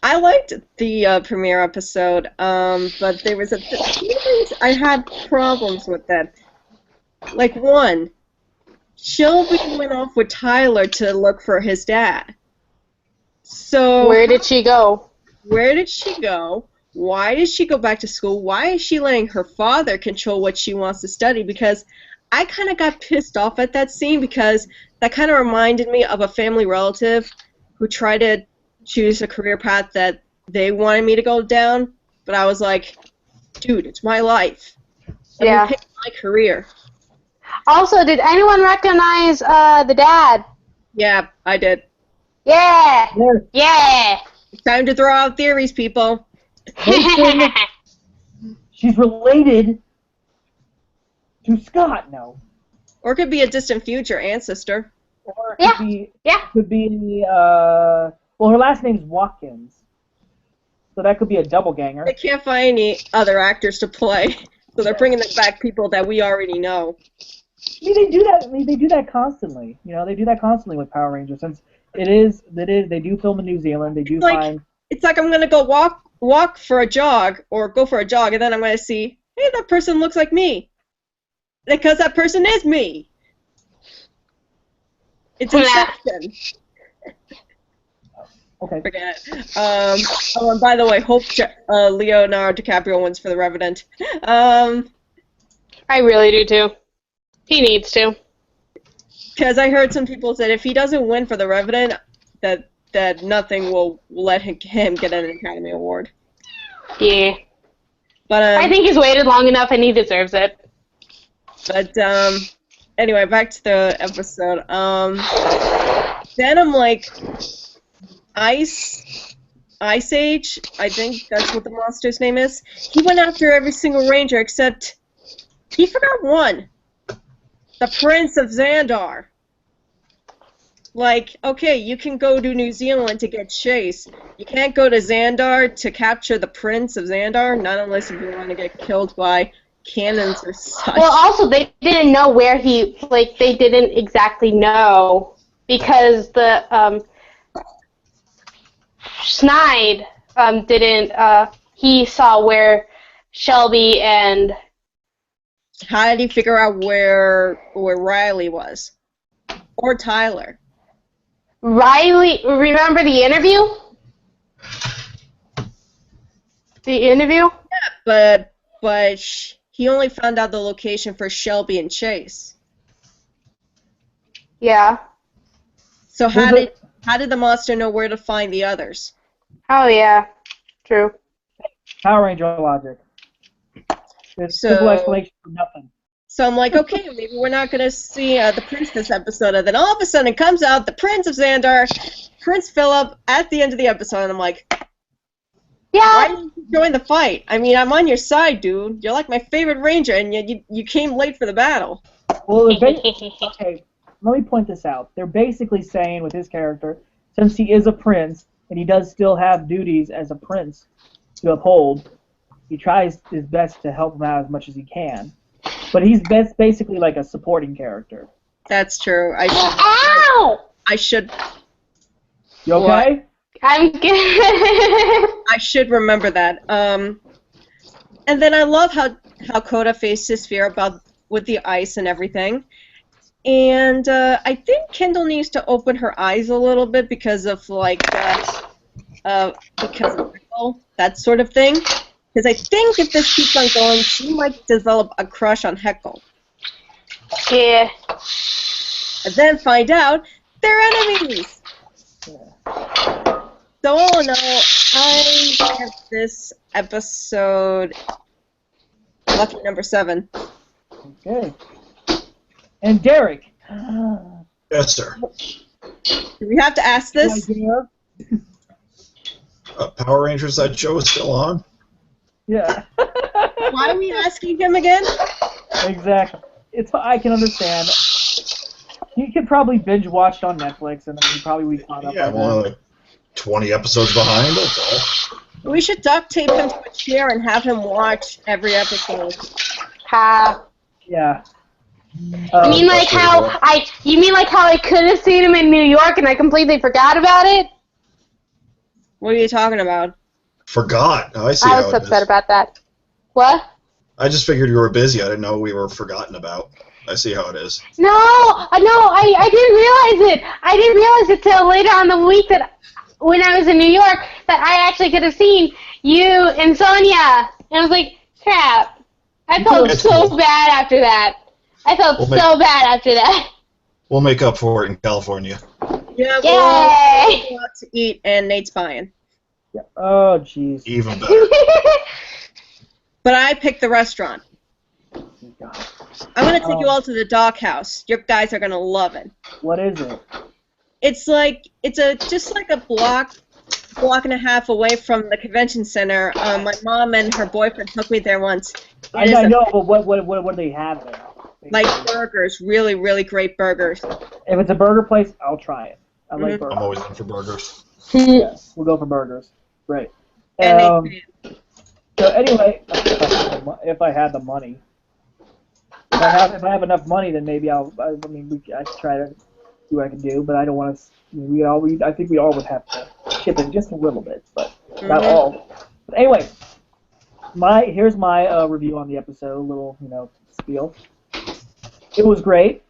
I liked the premiere episode, but there was a few things I had problems with that. Like, one, Shelby went off with Tyler to look for his dad. So Where did she go? where did she go? Why did she go back to school? Why is she letting her father control what she wants to study? Because I kind of got pissed off at that scene because that kind of reminded me of a family relative who tried to choose a career path that they wanted me to go down, but I was like, dude, it's my life. Let Yeah. me pick my career. Also, did anyone recognize the dad? Yeah, I did. Yeah. Yes. Yeah. It's time to throw out theories, people. She's related to Scott, no. Or it could be a distant future ancestor. Or it Yeah. could be, well, her last name's Watkins. So that could be a double ganger. They can't find any other actors to play, so they're bringing back people that we already know. I mean, they do that. I mean, they do that constantly. You know, they do that constantly with Power Rangers. Since they do film in New Zealand. They do find. It's like I'm gonna go walk for a jog or go for a jog, and then I'm gonna see, hey, that person looks like me, because that person is me. It's Inception. Okay. Forget it. Oh, and by the way, hope Leonardo DiCaprio wins for The Revenant. I really do too. He needs to. Because I heard some people said if he doesn't win for The Revenant, that nothing will let him get an Academy Award. Yeah. But I think he's waited long enough and he deserves it. But anyway, back to the episode. Then I'm like, Ice Age, I think that's what the monster's name is. He went after every single ranger except he forgot one. The Prince of Xandar. Like, okay, you can go to New Zealand to get Chase. You can't go to Xandar to capture the Prince of Xandar, not unless you want to get killed by cannons or such. Well, also, they didn't know where they didn't exactly know because the, Schneid, he saw where Shelby and... How did he figure out where Riley was? Or Tyler? Riley, remember the interview? The interview? Yeah, but he only found out the location for Shelby and Chase. Yeah. So how did the monster know where to find the others? Oh, yeah. True. Power Ranger logic. There's So- simple explanation for nothing. So I'm like, okay, maybe we're not going to see the Prince this episode. And then all of a sudden it comes out, the Prince of Xandar, Prince Philip, at the end of the episode. And I'm like, Yeah. why didn't you join the fight? I mean, I'm on your side, dude. You're like my favorite ranger, and you came late for the battle. Well, okay, let me point this out. They're basically saying with his character, since he is a prince, and he does still have duties as a prince to uphold, he tries his best to help him out as much as he can. But he's basically like a supporting character. That's true. Ow! I should You okay? I'm good. I should remember that. And then I love how Coda faced his fear with the ice and everything. And I think Kendall needs to open her eyes a little bit because of because of Michael, that sort of thing. Because I think if this keeps on going, she might develop a crush on Heckle. Yeah. And then find out they're enemies. Yeah. So all in all, I give this episode lucky number 7. Okay. And Derek. Yes, sir. Do we have to ask this? Idea? Power Rangers, that show is still on? Yeah. Why are we asking him again? Exactly. I can understand. You could probably binge watch it on Netflix, and then you probably be caught up. Yeah, on well, that. like 20 episodes behind, that's all. We should duct tape him to a chair and have him watch every episode. Ha. Yeah. You mean like how I could have seen him in New York and I completely forgot about it? What are you talking about? Forgot. I see I how was it upset is. about that. What? I just figured you were busy. I didn't know we were forgotten about. I see how it is. No, I didn't realize it. I didn't realize it till later on the week that when I was in New York that I actually could have seen you and Sonia. And I was like, crap. I felt That's so cool. bad after that. I felt We'll so bad after that. We'll make up for it in California. Yeah, Yay! we'll go out to eat, and Nate's buying. Yeah. Oh, jeez. Even better. But I picked the restaurant. God. I'm gonna take you all to the doghouse. Your guys are gonna love it. What is it? It's just like a block and a half away from the convention center. My mom and her boyfriend took me there once. I know, but what do they have there? Like burgers, really, really great burgers. If it's a burger place, I'll try it. I like Mhm. burgers. I'm always in for burgers. Yes, we'll go for burgers. Great. And they So anyway, if I had the money, if I have enough money, then maybe I could try to do what I can do, but I don't want to. I think we all would have to chip in just a little bit, but not Mhm. all. But anyway, here's my review on the episode. A little spiel. It was great.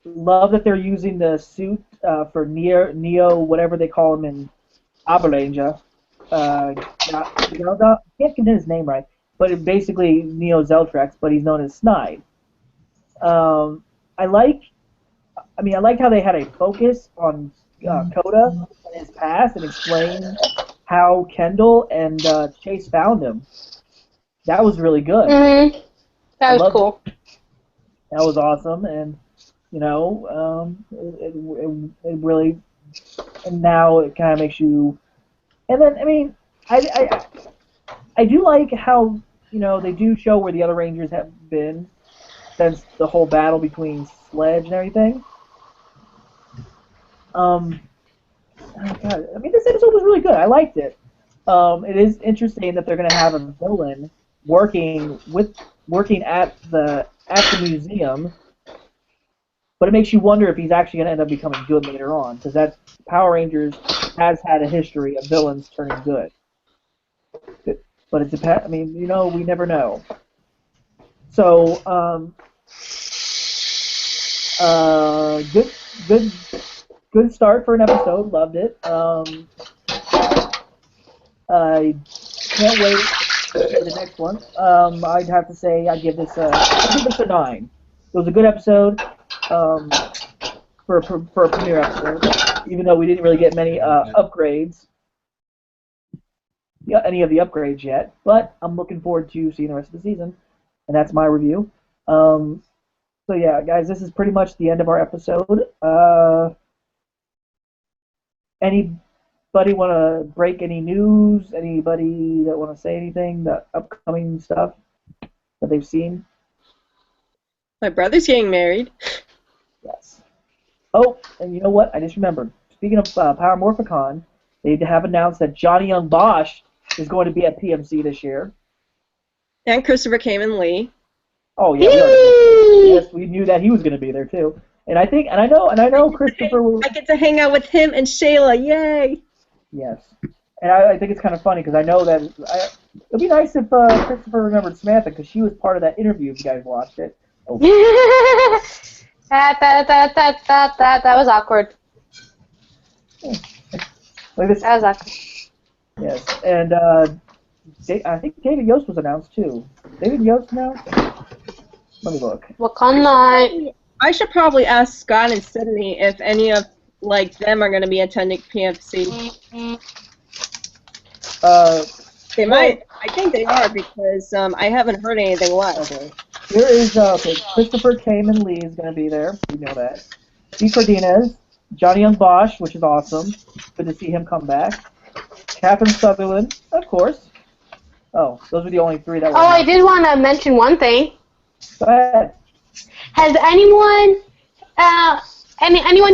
love that they're using the suit for Neo, whatever they call him in Avalanche. Can't get his name right, but it basically Neo Zeltrax, but he's known as Snide. I like how they had a focus on Coda and his past and explain how Kendall and Chase found him. That was really good. Mm-hmm. That was cool. That was awesome, and it really, and now it kind of makes you. And then I do like how they do show where the other Rangers have been since the whole battle between Sledge and everything. Oh God, this episode was really good. I liked it. It is interesting that they're going to have a villain working at the museum, but it makes you wonder if he's actually going to end up becoming good later on, because that Power Rangers has had a history of villains turning good. But it depends. We never know. So, good start for an episode. Loved it. I can't wait for the next one. I'd have to say I'd give this a 9. It was a good episode for a premiere episode, even though we didn't really get many upgrades. Any of the upgrades yet, but I'm looking forward to seeing the rest of the season, and that's my review. So yeah, guys, this is pretty much the end of our episode. Anybody want to break any news? Anybody that want to say anything? The upcoming stuff that they've seen? My brother's getting married. Yes. Oh, and you know what? I just remembered. Speaking of Power Morphicon, they have announced that Johnny Young Bosch is going to be at PMC this year. And Christopher Kamen Lee. Oh yeah, yes, we knew that he was going to be there too. And I know Christopher. I get to hang out with him and Shayla. Yay! Yes, and I think it's kind of funny because I know that it'd be nice if Christopher remembered Samantha, because she was part of that interview. If you guys watched it. Oh. That was awkward. Like this. That was awkward. Yes, and I think David Yost was announced too. David Yost announced? Let me look. Wakanda. I should probably ask Scott and Sydney if any of them are going to be attending PMC. They might. I think they are, because I haven't heard anything less. Okay. Here is Christopher Kamen Lee is going to be there. We know that. Steve Cardenas, Johnny Young Bosch, which is awesome. Good to see him come back. Catherine Sutherland, of course. Oh, those were the only 3 that were. Oh, I did want to mention one thing. Go ahead. Has anyone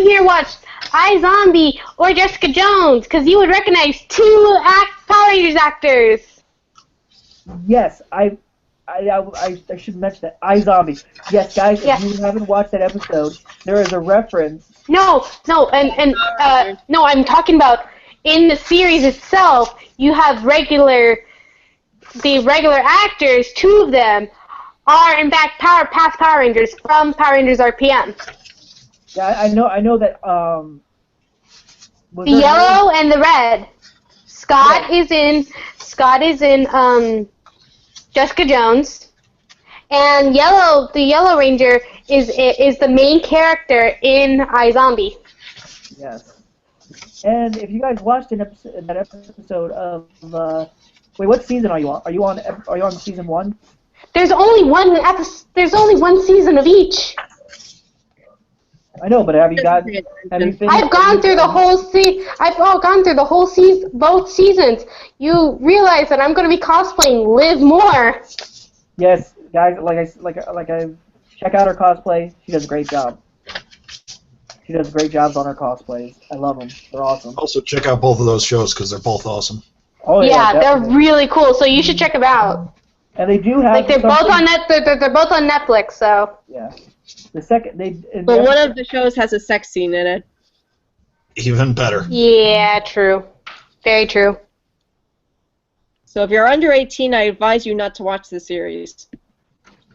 here watched iZombie or Jessica Jones? Because you would recognize 2 Power Rangers actors. Yes, I should mention that. iZombie. Yes, guys, Yes. if you haven't watched that episode, there is a reference. No, I'm talking about in the series itself. You have the regular actors. 2 of them are in fact past Power Rangers from Power Rangers RPM. Yeah, I know that. The yellow and the red. Scott is in Jessica Jones, and the Yellow Ranger is the main character in iZombie. Yes. And if you guys watched that episode of wait, what season are you on? Are you on season 1? There's only one season of each. I know, but have you finished? I've gone through the whole season, both seasons. You realize that I'm going to be cosplaying Liv Moore. Yes, guys, I check out her cosplay. She does a great job. She does great jobs on her cosplays. I love them. They're awesome. Also, check out both of those shows because they're both awesome. Oh yeah, they're definitely. really cool. So you should check them out. And they do have they're both on they're both on Netflix. So yeah, the second But one of the shows has a sex scene in it. Even better. yeah, true, very true. So if you're under 18, I advise you not to watch the series.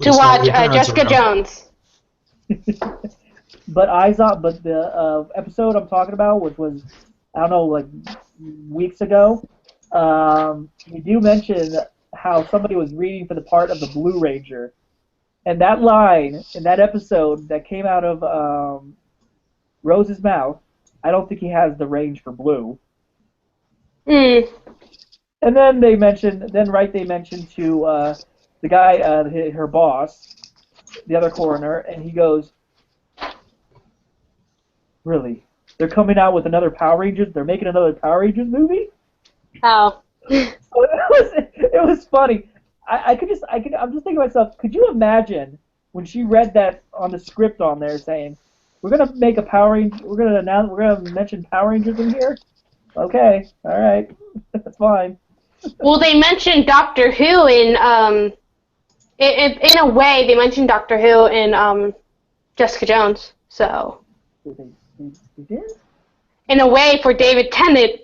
To watch Jessica Jones. but the episode I'm talking about, which was I don't know, like weeks ago, you do mention how somebody was reading for the part of the Blue Ranger, and that line in that episode that came out of Rose's mouth, I don't think he has the range for blue. Mm. And then they mentioned to the guy, her boss, the other coroner, and he goes, "Really? They're coming out with another Power Rangers? They're making another Power Rangers movie?" Oh. So it was funny. I'm just thinking to myself, could you imagine when she read that on the script on there saying, "We're gonna make a Power Ranger, we're gonna mention Power Rangers in here"? Okay, all right, that's fine. Well, they mentioned Doctor Who in a way, they mentioned Doctor Who in Jessica Jones. So, They did? in a way, for David Tennant,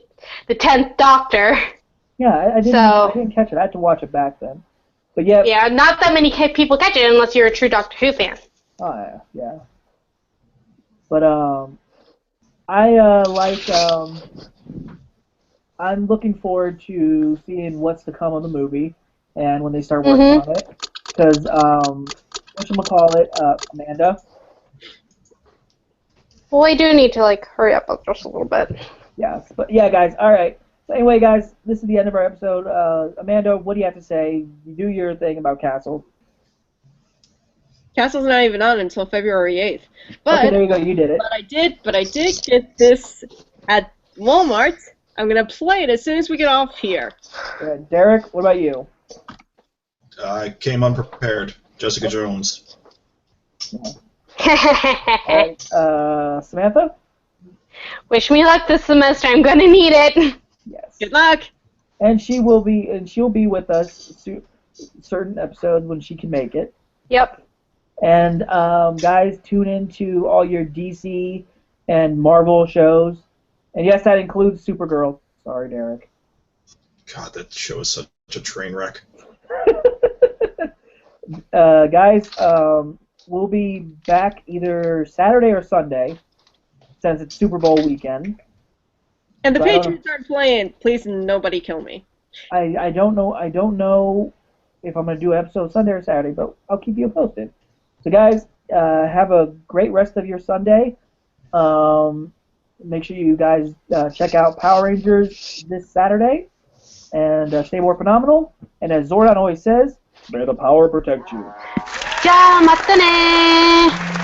the 10th Doctor. Yeah, I didn't catch it. I had to watch it back then. But yeah. Yeah, not that many people catch it unless you're a true Doctor Who fan. Oh yeah. But I'm looking forward to seeing what's to come of the movie and when they start working on it. Because whatchamacallit, Amanda. Well, we do need to hurry up just a little bit. Yes, but yeah, guys. All right. So anyway, guys, this is the end of our episode. Amanda, what do you have to say? You do your thing about Castle. Castle's not even on until February 8th. But, okay, there you go. You did it. But I did get this at Walmart. I'm gonna play it as soon as we get off here. Derek, what about you? I came unprepared. Jessica Jones. Yeah. All right, Samantha? Wish me luck this semester. I'm gonna need it. Yes. Good luck. And she'll be with us certain episodes when she can make it. Yep. And guys, tune in to all your DC and Marvel shows. And yes, that includes Supergirl. Sorry, Derek. God, that show is such a train wreck. Guys, we'll be back either Saturday or Sunday, since it's Super Bowl weekend. And the Patriots aren't playing. Please, nobody kill me. I don't know if I'm gonna do an episode Sunday or Saturday, but I'll keep you posted. So guys, have a great rest of your Sunday. Make sure you guys check out Power Rangers this Saturday, and stay more phenomenal. And as Zordon always says, may the power protect you. Ja, matane!